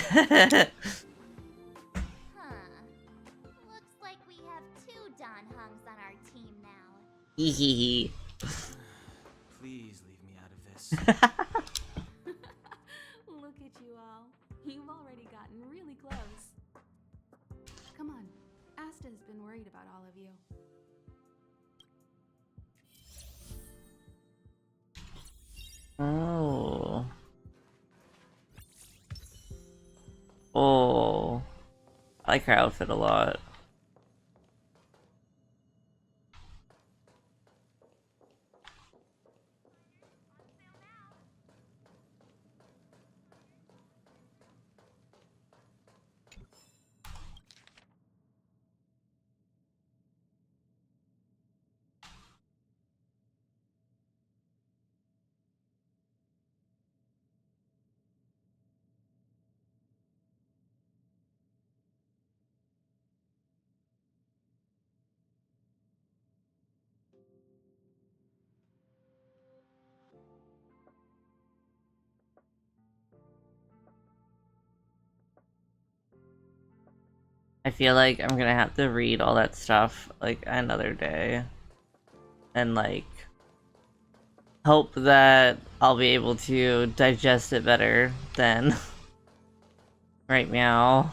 Huh. Looks like we have two Donhungs on our team now. Hehehe. Please leave me out of this. Look at you all. You've already gotten really close. Come on. Asta's been worried about all of you. Oh. Oh. I like her outfit a lot. I feel like I'm gonna have to read all that stuff, like, another day. And, like, hope that I'll be able to digest it better than right now.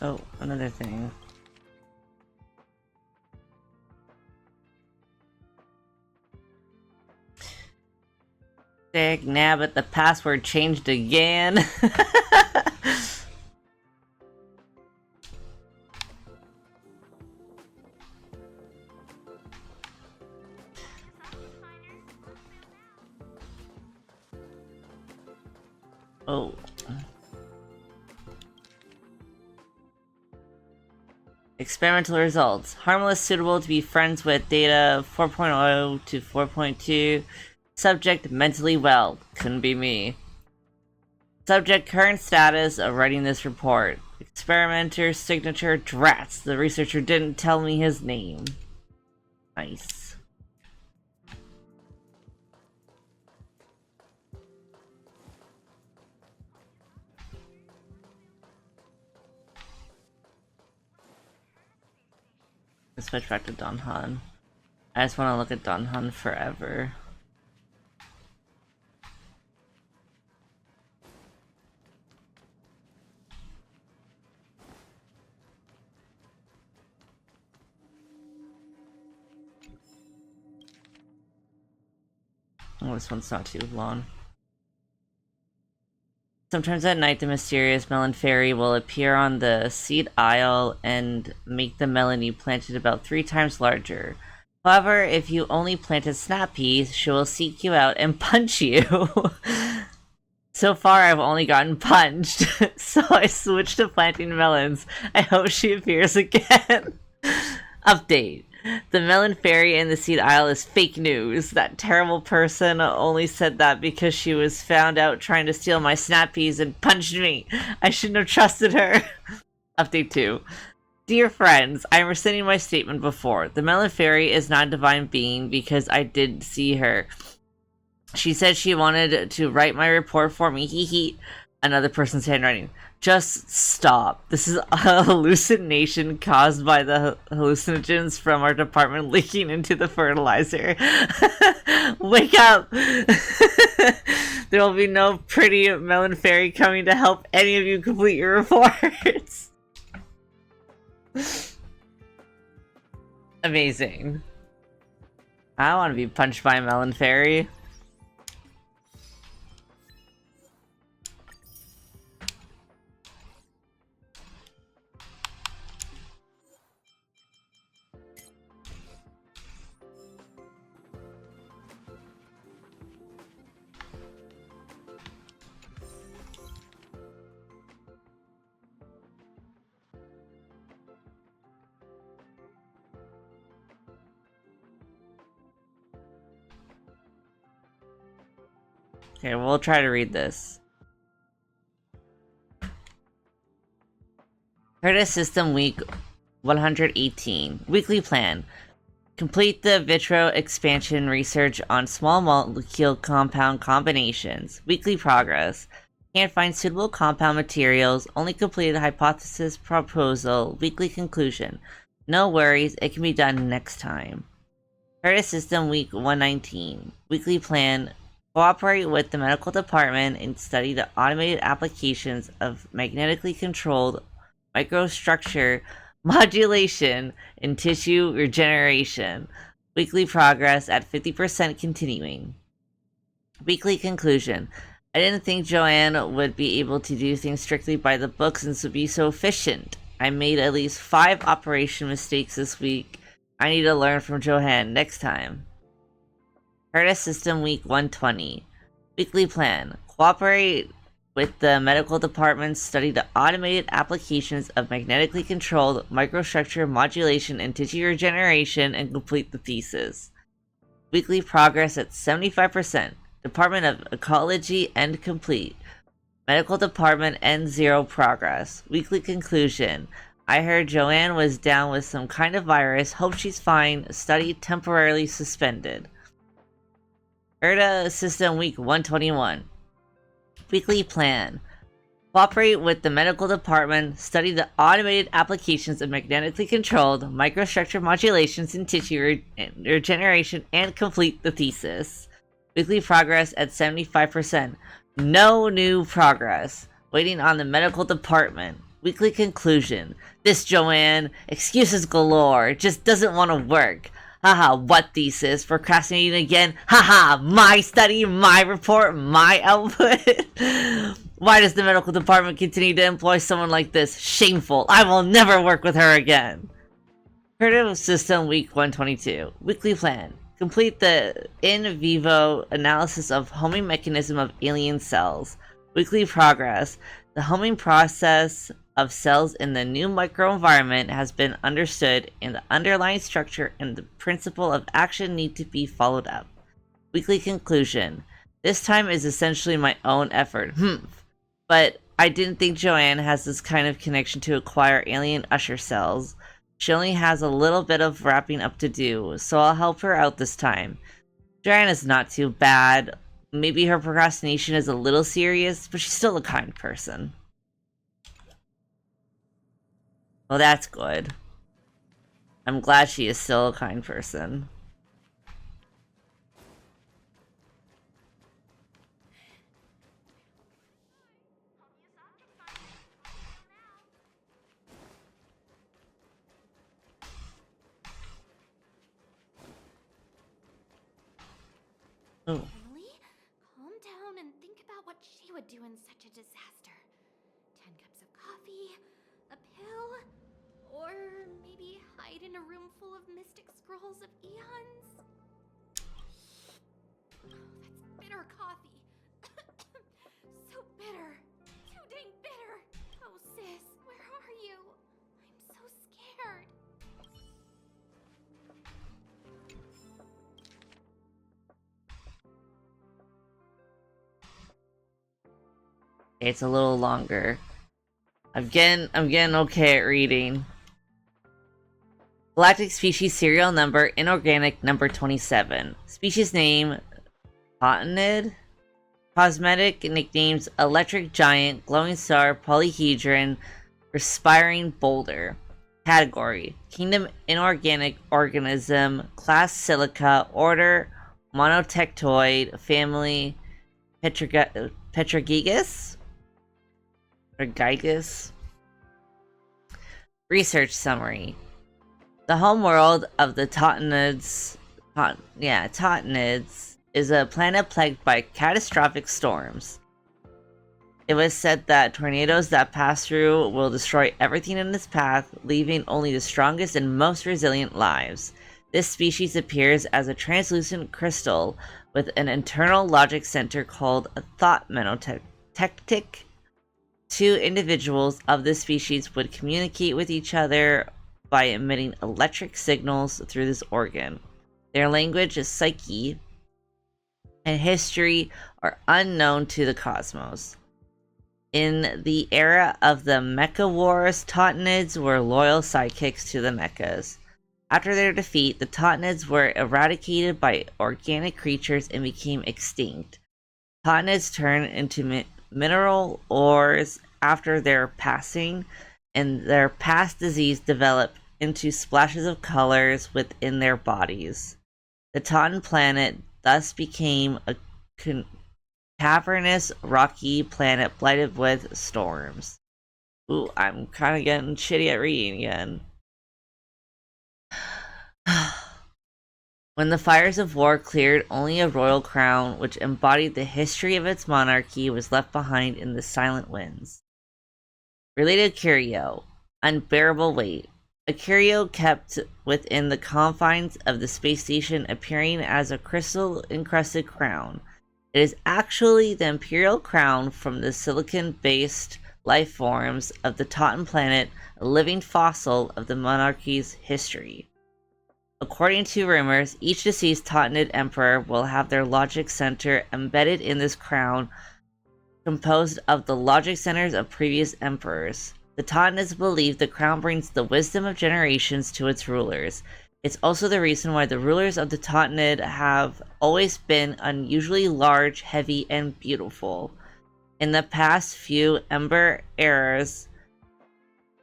Oh, another thing. Dag nabbit, the password changed again. Oh. Experimental results. Harmless, suitable to be friends with. Data 4.0 to 4.2. Subject mentally well. Couldn't be me. Subject current status of writing this report. Experimenter signature Drats. The researcher didn't tell me his name. Nice. Let's switch back to Don Han. I just want to look at Don Han forever. Oh, this one's not too long. Sometimes at night, the mysterious melon fairy will appear on the seed aisle and make the melon you planted about 3 times larger. However, if you only planted snap peas, she will seek you out and punch you. So far, I've only gotten punched, so I switched to planting melons. I hope she appears again. Update. The melon fairy in the seed aisle is fake news. That terrible person only said that because she was found out trying to steal my snap peas and punched me. I shouldn't have trusted her. Update 2. Dear friends, I am rescinding my statement before. The melon fairy is not a divine being because I did see her. She said she wanted to write my report for me. Hee hee. Another person's handwriting. Just stop. This is a hallucination caused by the hallucinogens from our department leaking into the fertilizer. Wake up! There will be no pretty melon fairy coming to help any of you complete your reports. Amazing. I want to be punched by a melon fairy. Okay, we'll try to read this. Curtis System Week 118. Weekly plan. Complete the vitro expansion research on small molecule compound combinations. Weekly progress. Can't find suitable compound materials. Only completed hypothesis proposal. Weekly conclusion. No worries, it can be done next time. Curtis System Week 119. Weekly plan. Cooperate with the medical department and study the automated applications of magnetically controlled microstructure modulation in tissue regeneration. Weekly progress at 50% continuing. Weekly conclusion. I didn't think Joanne would be able to do things strictly by the books and be so efficient. I made at least 5 operation mistakes this week. I need to learn from Joanne next time. Curtis System Week 120. Weekly plan. Cooperate with the medical department study the automated applications of magnetically controlled microstructure modulation and tissue regeneration and complete the thesis. Weekly progress at 75%. Department of Ecology end complete. Medical department end 0 progress. Weekly conclusion. I heard Joanne was down with some kind of virus. Hope she's fine. Study temporarily suspended. ERDA System Week 121. Weekly plan. Cooperate with the medical department. Study the automated applications of magnetically controlled microstructure modulations in tissue regeneration and complete the thesis. Weekly progress at 75%. No new progress. Waiting on the medical department. Weekly conclusion. This Joanne, excuses galore, just doesn't want to work. Haha, what thesis? Procrastinating again? Haha, my study, my report, my output. Why does the medical department continue to employ someone like this? Shameful. I will never work with her again. Creative System Week 122. Weekly plan. Complete the in vivo analysis of homing mechanism of alien cells. Weekly progress. The homing process of cells in the new microenvironment has been understood, and the underlying structure and the principle of action need to be followed up. Weekly conclusion. This time is essentially my own effort. But I didn't think Joanne has this kind of connection to acquire alien usher cells. She only has a little bit of wrapping up to do, so I'll help her out this time. Joanne is not too bad. Maybe her procrastination is a little serious, but she's still a kind person. Well, that's good. I'm glad she is still a kind person. Oh. Emily, calm down and think about what she would do in such a disaster. 10 cups of coffee, a pill, or maybe hide in a room full of mystic scrolls of eons. Oh, that's bitter coffee. So bitter. Too dang bitter. Oh, sis, where are you? I'm so scared. It's a little longer. I'm getting okay at reading. Galactic species serial number inorganic number 27. Species name Totanid. Cosmetic nicknames Electric Giant, Glowing Star, Polyhedron, Respiring Boulder. Category: Kingdom Inorganic Organism. Class Silica. Order Monotectoid. Family Petragigas? Or Gigas? Research summary. The homeworld of the Totanids is a planet plagued by catastrophic storms. It was said that tornadoes that pass through will destroy everything in its path, leaving only the strongest and most resilient lives. This species appears as a translucent crystal with an internal logic center called a thought monotectic. Two individuals of this species would communicate with each other by emitting electric signals through this organ. Their language is psyche, and history are unknown to the cosmos. In the era of the Mecha Wars, Totanids were loyal sidekicks to the Mechas. After their defeat, the Totanids were eradicated by organic creatures and became extinct. Totanids turned into mineral ores after their passing, and their past disease developed into splashes of colors within their bodies. The Totten planet thus became a cavernous, rocky planet blighted with storms. Ooh, I'm kind of getting shitty at reading again. When the fires of war cleared, only a royal crown, which embodied the history of its monarchy, was left behind in the silent winds. Related curio. Unbearable weight. A curio kept within the confines of the space station, appearing as a crystal-encrusted crown. It is actually the imperial crown from the silicon-based life forms of the Totten planet, a living fossil of the monarchy's history. According to rumors, each deceased Tottenid emperor will have their logic center embedded in this crown, composed of the logic centers of previous emperors. The Tottenids believe the crown brings the wisdom of generations to its rulers. It's also the reason why the rulers of the Tottenid have always been unusually large, heavy, and beautiful. In the past few Ember eras,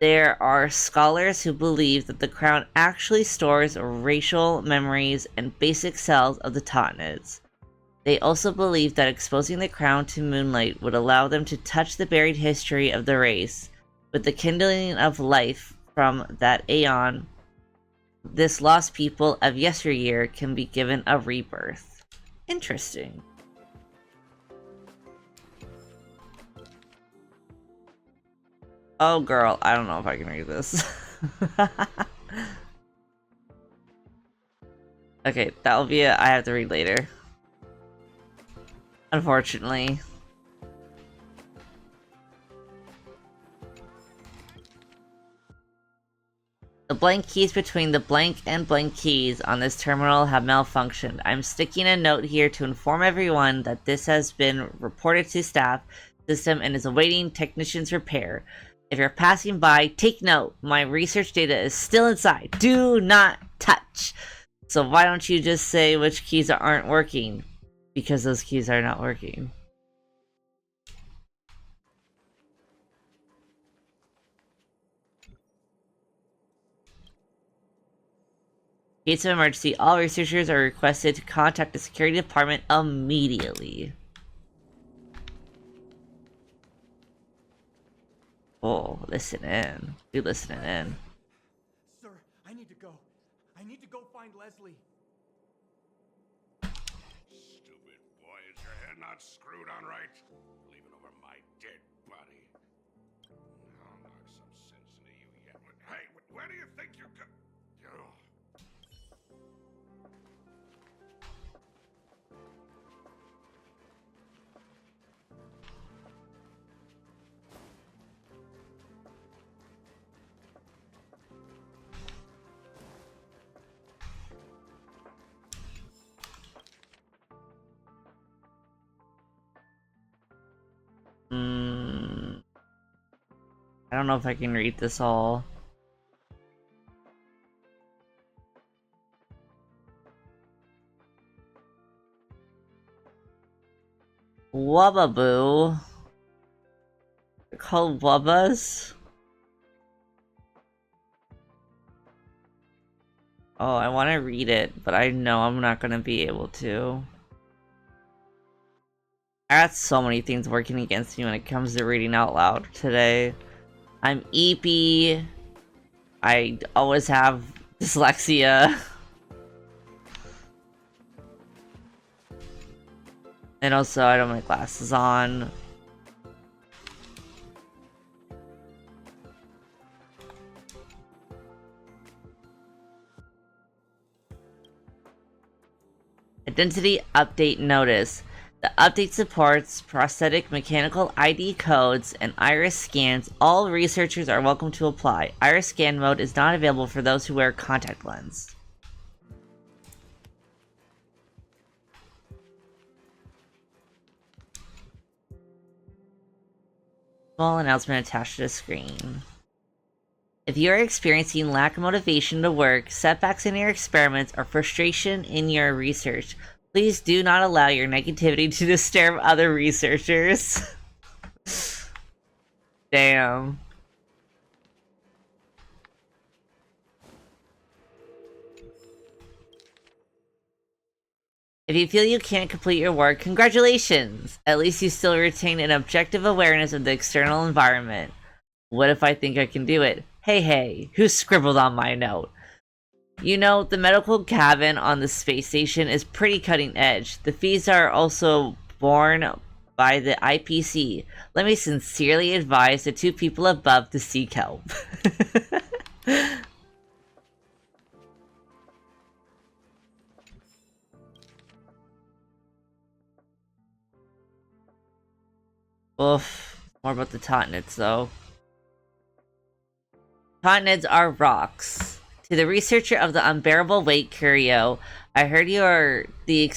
there are scholars who believe that the crown actually stores racial memories and basic cells of the Tottenids. They also believe that exposing the crown to moonlight would allow them to touch the buried history of the race. With the kindling of life from that aeon, this lost people of yesteryear can be given a rebirth. Interesting. Oh girl, I don't know if I can read this. Okay, that'll be I have to read later. Unfortunately. The blank keys between the blank and blank keys on this terminal have malfunctioned. I'm sticking a note here to inform everyone that this has been reported to staff system and is awaiting technician's repair. If you're passing by, take note. My research data is still inside. Do not touch. So why don't you just say which keys aren't working? Because those keys are not working. In case of emergency, all researchers are requested to contact the security department immediately. Oh, listen in. Be listening in. Sir, I need to go. I need to go find Leslie. Stupid boy, is your head not screwed on right? Leaving over my dead body. I'll knock some sense into you yet. Hey, where do you think you're go? Oh. I don't know if I can read this all. Wubbaboo. They're called Wubbas? Oh, I want to read it, but I know I'm not going to be able to. I got so many things working against me when it comes to reading out loud today. I'm eepy. I always have dyslexia. And also, I don't have my glasses on. Identity update notice. The update supports prosthetic mechanical ID codes and iris scans. All researchers are welcome to apply. Iris scan mode is not available for those who wear contact lens. Small announcement attached to the screen. If you are experiencing lack of motivation to work, setbacks in your experiments, or frustration in your research, please do not allow your negativity to disturb other researchers. Damn. If you feel you can't complete your work, congratulations! At least you still retain an objective awareness of the external environment. What if I think I can do it? Hey, who scribbled on my note? You know, the medical cabin on the space station is pretty cutting edge. The fees are also borne by the IPC. Let me sincerely advise the two people above to seek help. Oof. More about the Totnets, though. Totnets are rocks. To the researcher of the unbearable weight curio, I heard you are the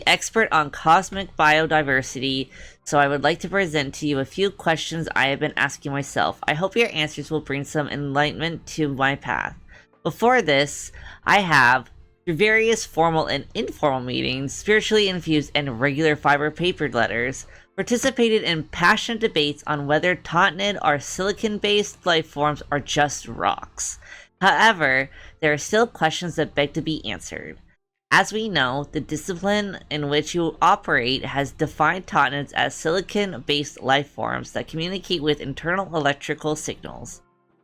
expert on cosmic biodiversity, so I would like to present to you a few questions I have been asking myself. I hope your answers will bring some enlightenment to my path. Before this, I have, through various formal and informal meetings, spiritually infused and regular fiber papered letters, participated in passionate debates on whether Totnid are silicon-based life forms or just rocks. However, there are still questions that beg to be answered. As we know, the discipline in which you operate has defined Totnids as silicon-based life forms that communicate with internal electrical signals.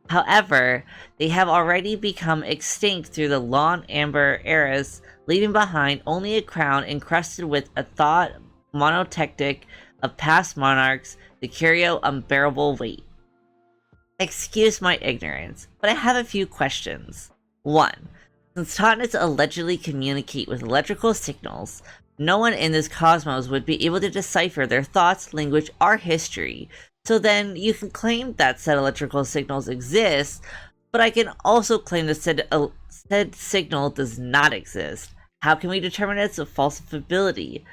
However, they have already become extinct through the long amber eras, leaving behind only a crown encrusted with a thought monotectic of past monarchs, the curio unbearable weight. Excuse my ignorance, but I have a few questions. 1. Since Totnets allegedly communicate with electrical signals, no one in this cosmos would be able to decipher their thoughts, language, or history. So then, you can claim that said electrical signals exist, but I can also claim that said signal does not exist. How can we determine its falsifiability?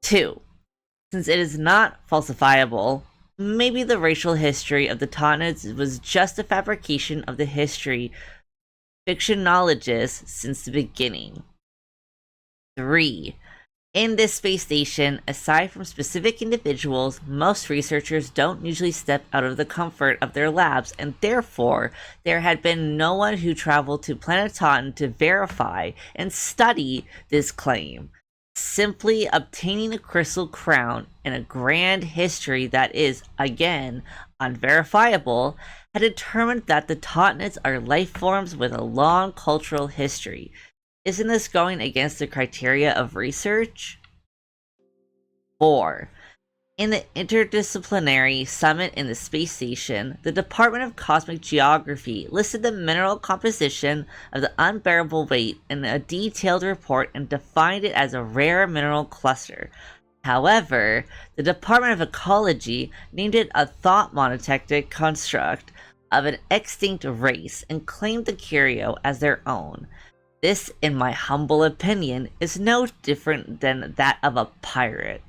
2. Since it is not falsifiable, maybe the racial history of the Totnets was just a fabrication of the history fictionologists since the beginning. 3. In this space station, aside from specific individuals, most researchers don't usually step out of the comfort of their labs, and therefore, there had been no one who traveled to Planet Totten to verify and study this claim. Simply obtaining a crystal crown and a grand history that is, again, unverifiable, had determined that the Totnets are life forms with a long cultural history. Isn't this going against the criteria of research? 4. In the interdisciplinary summit in the space station, the Department of Cosmic Geography listed the mineral composition of the unbearable weight in a detailed report and defined it as a rare mineral cluster. However, the Department of Ecology named it a thought monotectic construct of an extinct race and claimed the curio as their own. This, in my humble opinion, is no different than that of a pirate.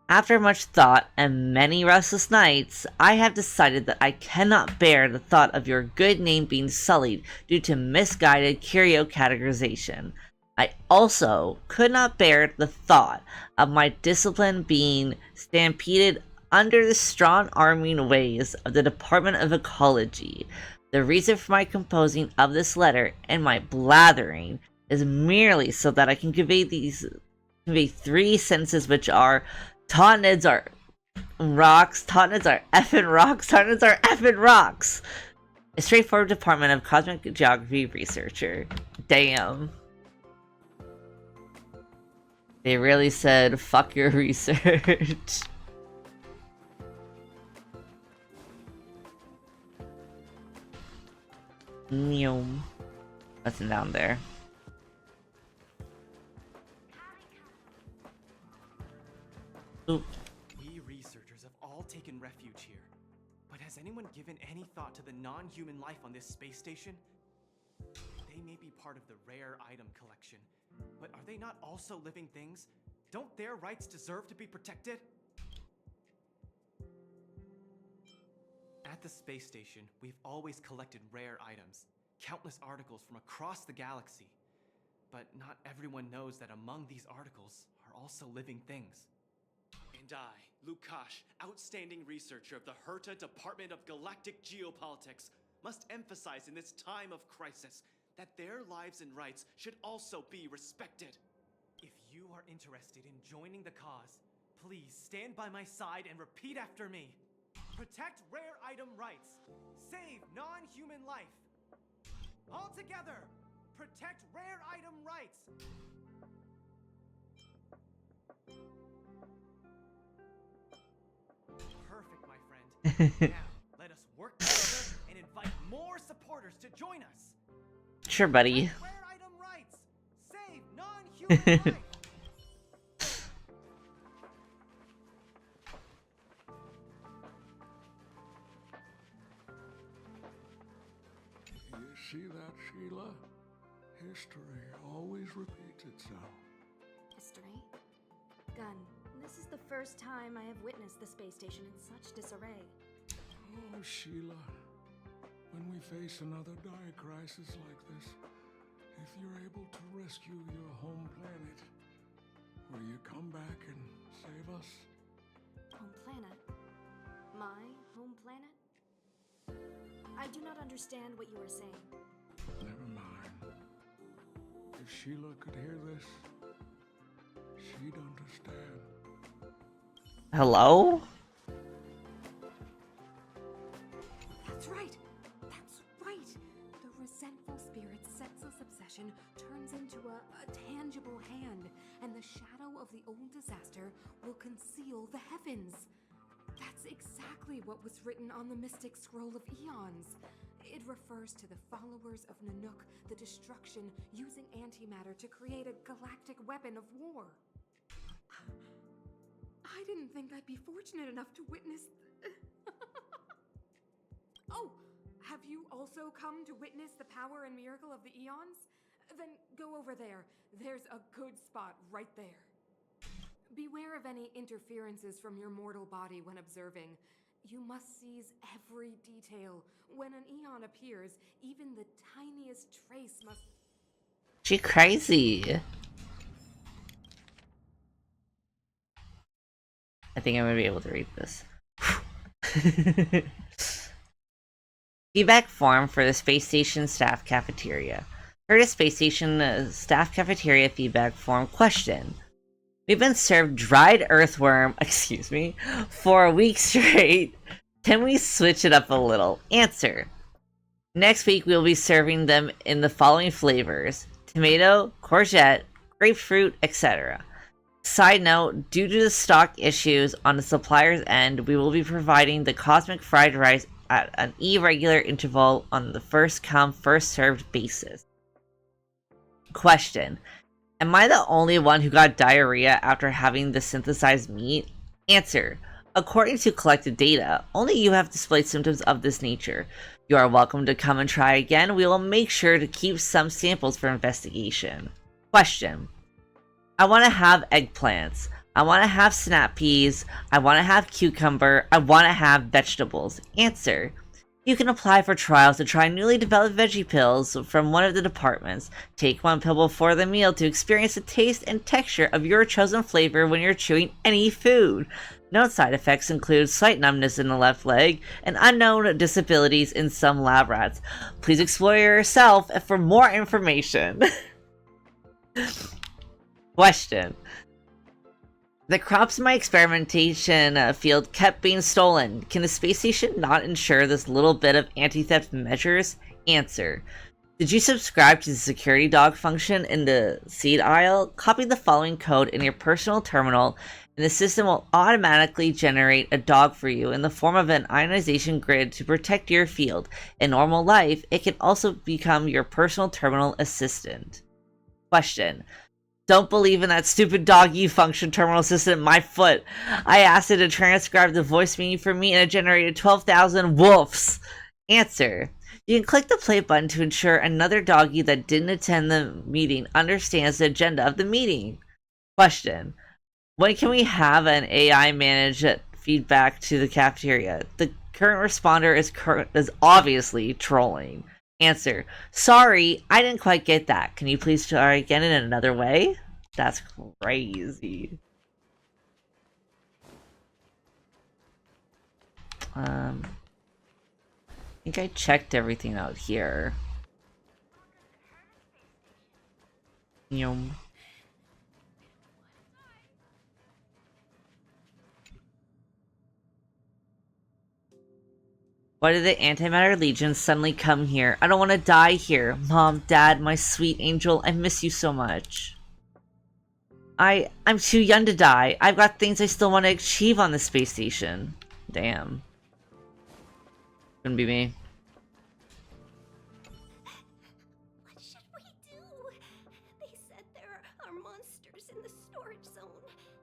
After much thought and many restless nights, I have decided that I cannot bear the thought of your good name being sullied due to misguided curio categorization. I also could not bear the thought of my discipline being stampeded under the strong-arming ways of the Department of Ecology. The reason for my composing of this letter and my blathering is merely so that I can convey 3 sentences, which are: Totnets are rocks, Totnets are effing rocks, Totnets are effing rocks! A straightforward Department of Cosmic Geography researcher. Damn. They really said, fuck your research. Nothing down there. Oop. We researchers have all taken refuge here. But has anyone given any thought to the non-human life on this space station? They may be part of the rare item collection, but are they not also living things? Don't their rights deserve to be protected? At the space station, we've always collected rare items, countless articles from across the galaxy. But not everyone knows that among these articles are also living things. And I, Lukash, outstanding researcher of the Herta Department of Galactic Geopolitics, must emphasize in this time of crisis that their lives and rights should also be respected. If you are interested in joining the cause, please stand by my side and repeat after me. Protect rare item rights. Save non-human life. All together, protect rare item rights. Perfect, my friend. Now, let us work together and invite more supporters to join us. Sure, buddy. Rare item rights. Save non-human life. You see that, Sheila? History always repeats itself. History? Gun, this is the first time I have witnessed the space station in such disarray. Oh, Sheila. When we face another dire crisis like this, if you're able to rescue your home planet, will you come back and save us? Home planet? My home planet? I do not understand what you are saying. Never mind. If Sheila could hear this, she'd understand. Hello? That's right. That's right. The resentful spirit's senseless obsession turns into a tangible hand, and the shadow of the old disaster will conceal the heavens. That's exactly what was written on the Mystic Scroll of Eons. It refers to the followers of Nanook, the destruction using antimatter to create a galactic weapon of war. I didn't think I'd be fortunate enough to witness... Oh, have you also come to witness the power and miracle of the Eons? Then go over there. There's a good spot right there. Beware of any interferences from your mortal body when observing. You must seize every detail. When an Eon appears, even the tiniest trace must... She crazy. I think I'm gonna be able to read this. Feedback form for the space station staff cafeteria. For the space station staff cafeteria feedback form question. We've been served dried earthworm, excuse me, for a week straight. Can we switch it up a little? Answer. Next week we'll be serving them in the following flavors: tomato, courgette, grapefruit, etc. Side note, due to the stock issues on the supplier's end, we will be providing the cosmic fried rice at an irregular interval on the first come, first served basis. Question. Am I the only one who got diarrhea after having the synthesized meat? Answer. According to collected data, only you have displayed symptoms of this nature. You are welcome to come and try again. We will make sure to keep some samples for investigation. Question. I want to have eggplants. I want to have snap peas. I want to have cucumber. I want to have vegetables. Answer. You can apply for trials to try newly developed veggie pills from one of the departments. Take one pill before the meal to experience the taste and texture of your chosen flavor when you're chewing any food. Known side effects include slight numbness in the left leg and unknown disabilities in some lab rats. Please explore yourself for more information. Question. The crops in my experimentation field kept being stolen. Can the space station not ensure this little bit of anti-theft measures? Answer. Did you subscribe to the security dog function in the seed aisle? Copy the following code in your personal terminal, and the system will automatically generate a dog for you in the form of an ionization grid to protect your field. In normal life, it can also become your personal terminal assistant. Question. Don't believe in that stupid doggy function terminal assistant, my foot. I asked it to transcribe the voice meaning for me and it generated 12,000 woofs. Answer. You can click the play button to ensure another doggy that didn't attend the meeting understands the agenda of the meeting. Question. When can we have an AI manage feedback to the cafeteria? The current responder is obviously trolling. Answer. Sorry, I didn't quite get that. Can you please try again in another way? That's crazy. I think I checked everything out here. Yum. Why did the Antimatter Legion suddenly come here? I don't want to die here. Mom, Dad, my sweet angel, I miss you so much. I'm too young to die. I've got things I still want to achieve on the space station. Damn. Couldn't be me. What should we do? They said there are monsters in the storage zone,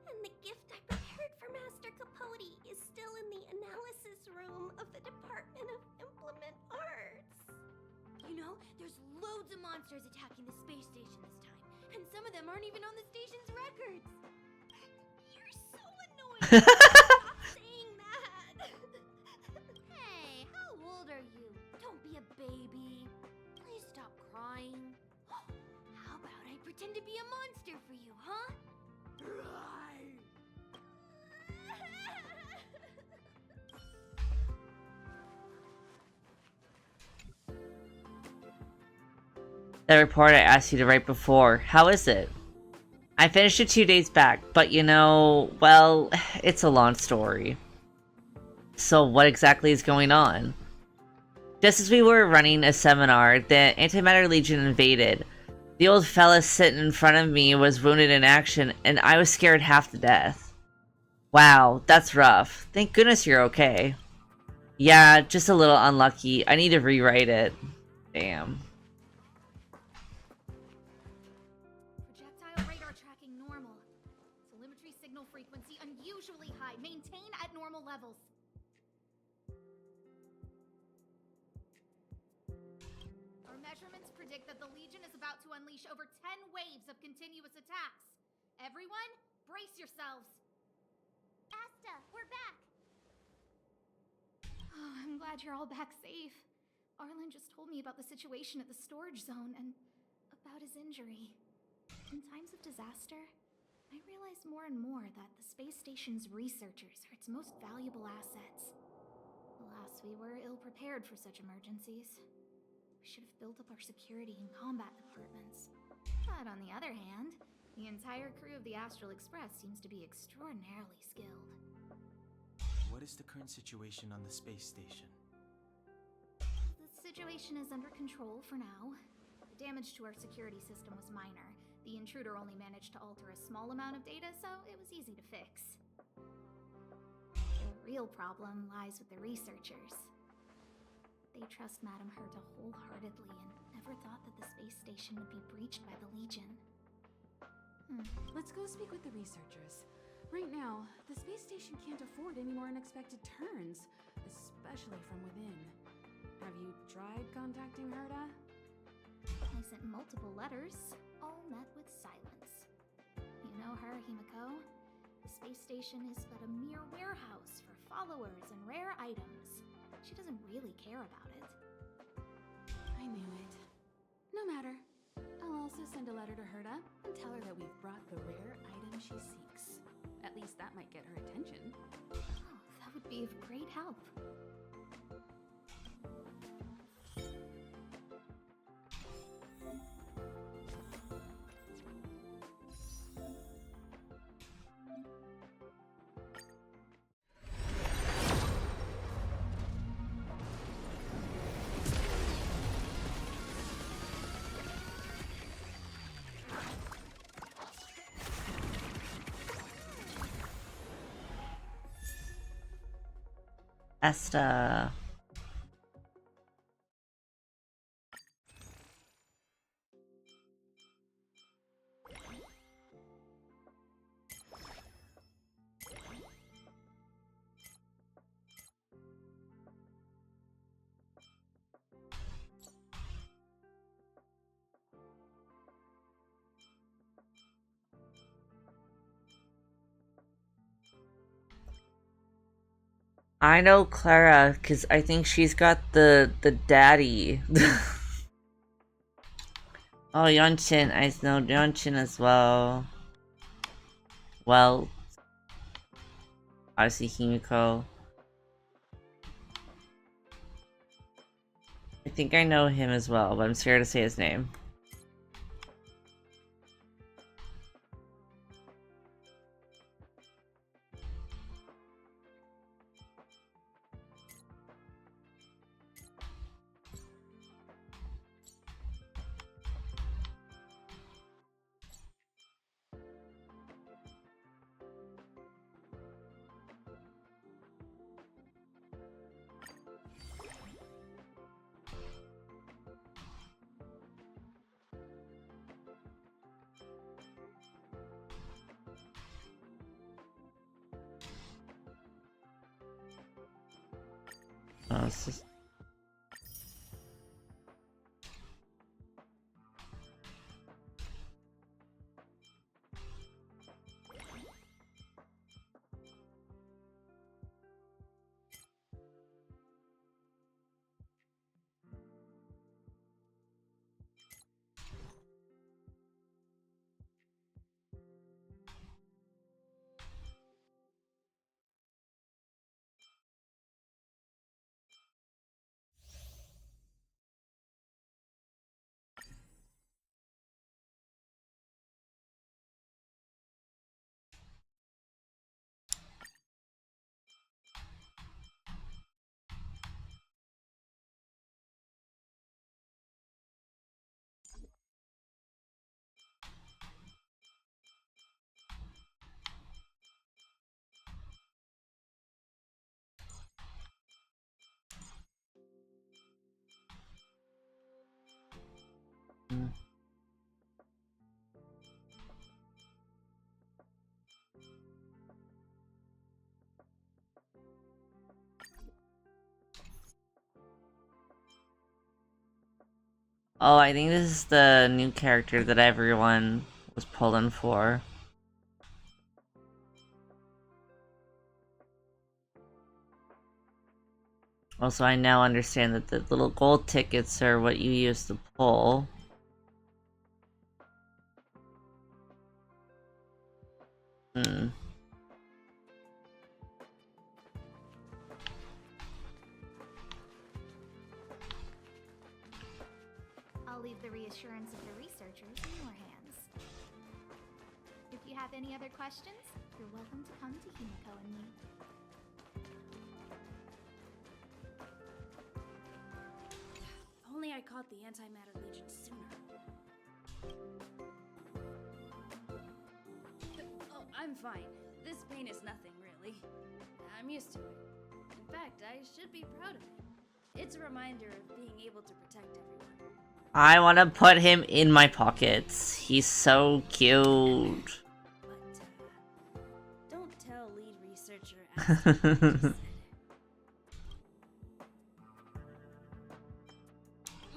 and the gift I prepared for Master Capote is still in the analysis room of the Department of Implement Arts. You know, there's loads of monsters attacking the space station this time, and some of them aren't even on the station's records. You're so annoying. Stop saying that. Hey, how old are you? Don't be a baby. Please stop crying. How about I pretend to be a monster for you, huh? That report I asked you to write before, how is it? I finished it 2 days back, but you know, well, it's a long story. So what exactly is going on? Just as we were running a seminar, the Antimatter Legion invaded. The old fella sitting in front of me was wounded in action, and I was scared half to death. Wow, that's rough. Thank goodness you're okay. Yeah, just a little unlucky. I need to rewrite it. Damn. Projectile radar tracking normal. Telemetry signal frequency unusually high. Maintain at normal levels. Our measurements predict that the Legion is about to unleash over 10 waves of continuous attacks. Everyone, brace yourselves. Asta, we're back. Oh, I'm glad you're all back safe. Arlen just told me about the situation at the storage zone and about his injury. In times of disaster, I realize more and more that the space station's researchers are its most valuable assets. Alas, we were ill-prepared for such emergencies. We should have built up our security and combat departments. But on the other hand, the entire crew of the Astral Express seems to be extraordinarily skilled. What is the current situation on the space station? The situation is under control for now. The damage to our security system was minor. The intruder only managed to alter a small amount of data, so it was easy to fix. The real problem lies with the researchers. They trust Madame Herta wholeheartedly and never thought that the space station would be breached by the Legion. Let's go speak with the researchers. Right now, the space station can't afford any more unexpected turns, especially from within. Have you tried contacting Herta? I sent multiple letters, all met with silence. You know her, Himiko? The space station is but a mere warehouse for followers and rare items. She doesn't really care about it. I knew it. No matter. I'll also send a letter to Herta and tell her that we've brought the rare item she seeks. At least that might get her attention. Oh, that would be of great help. Asta. I know Clara because I think she's got the daddy. Oh, Yonchin, I know Yonchin as well. Well, obviously Himiko. I think I know him as well, but I'm scared to say his name. This is... Oh, I think this is the new character that everyone was pulling for. Also, I now understand that the little gold tickets are what you use to pull. I'll leave the reassurance of the researchers in your hands. If you have any other questions, you're welcome to come to Himiko and me. If only I caught the Antimatter Legion sooner. Oh, I'm fine. This pain is nothing, really. I'm used to it. In fact, I should be proud of it. It's a reminder of being able to protect everyone. I want to put him in my pockets. He's so cute. But, don't tell lead researcher Asta what I just said.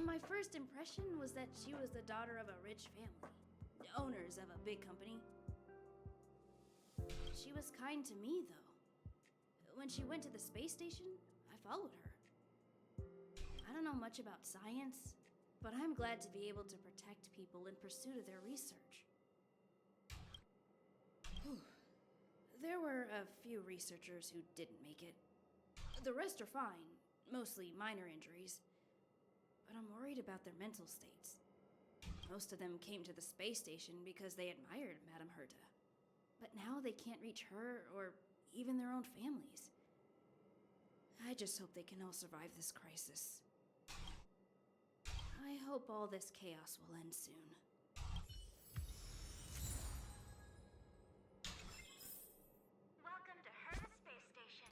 My first impression was that she was the daughter of a rich family, owners of a big company. She was kind to me, though. When she went to the space station, I followed her. I don't know much about science, but I'm glad to be able to protect people in pursuit of their research. Whew. There were a few researchers who didn't make it. The rest are fine, mostly minor injuries. But I'm worried about their mental states. Most of them came to the space station because they admired Madame Herta. But now they can't reach her or even their own families. I just hope they can all survive this crisis. I hope all this chaos will end soon. Welcome to Herta Space Station.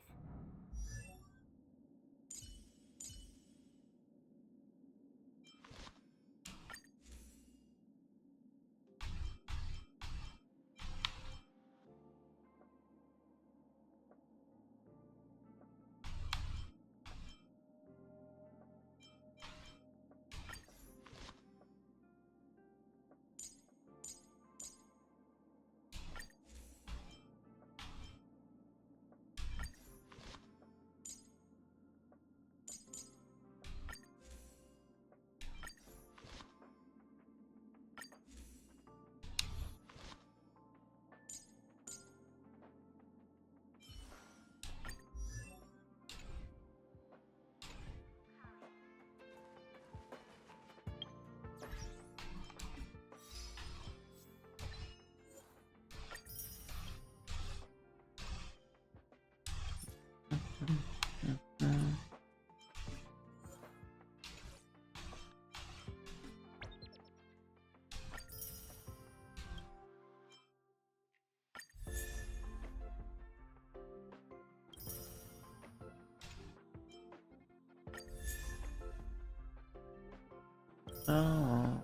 Oh.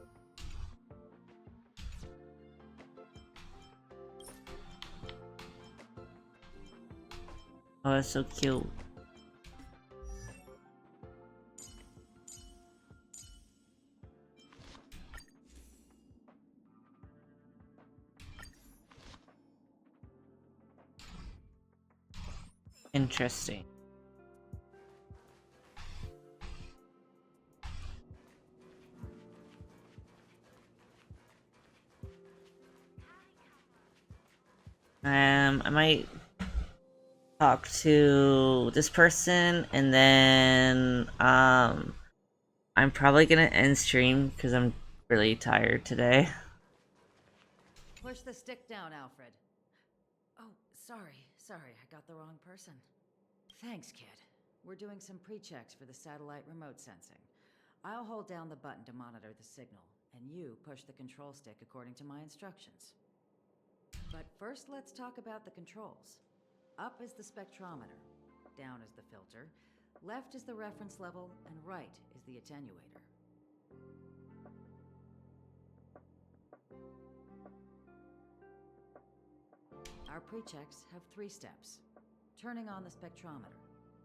Oh, that's so cute. Interesting. I might talk to this person and then I'm probably gonna end stream because I'm really tired today. Push the stick down, Alfred. Oh, sorry. I got the wrong person. Thanks, kid. We're doing some pre-checks for the satellite remote sensing. I'll hold down the button to monitor the signal, and you push the control stick according to my instructions. But first, let's talk about the controls. Up is the spectrometer, down is the filter, left is the reference level, and right is the attenuator. Our pre-checks have 3 steps. Turning on the spectrometer,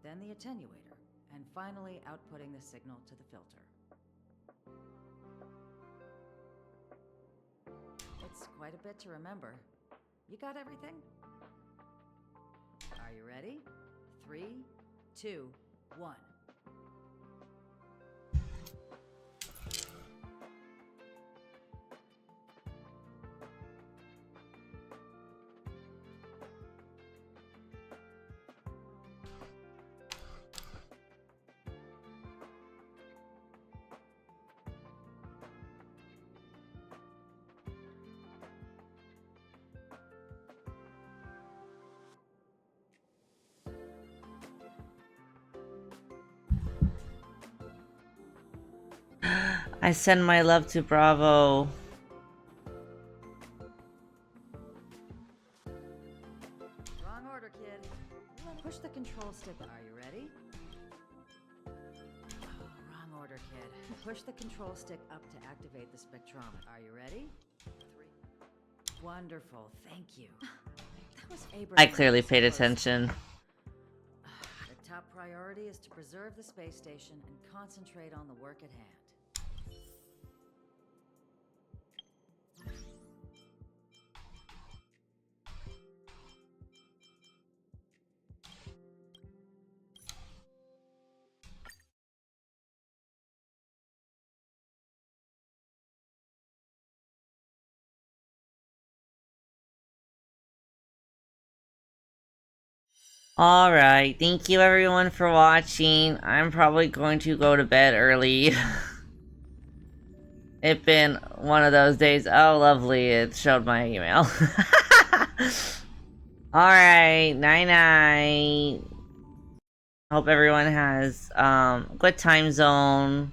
then the attenuator, and finally outputting the signal to the filter. It's quite a bit to remember. You got everything? Are you ready? 3, 2, 1. I send my love to Bravo. Wrong order, kid. Push the control stick. Are you ready? Oh, wrong order, kid. Push the control stick up to activate the spectrometer. Are you ready? 3. Wonderful. Thank you. That was Abraham. I clearly paid attention. The top priority is to preserve the space station and concentrate on the work at hand. Alright, thank you everyone for watching. I'm probably going to go to bed early. It's been one of those days. Oh, lovely, it showed my email. Alright, night-night. Hope everyone has good time zone.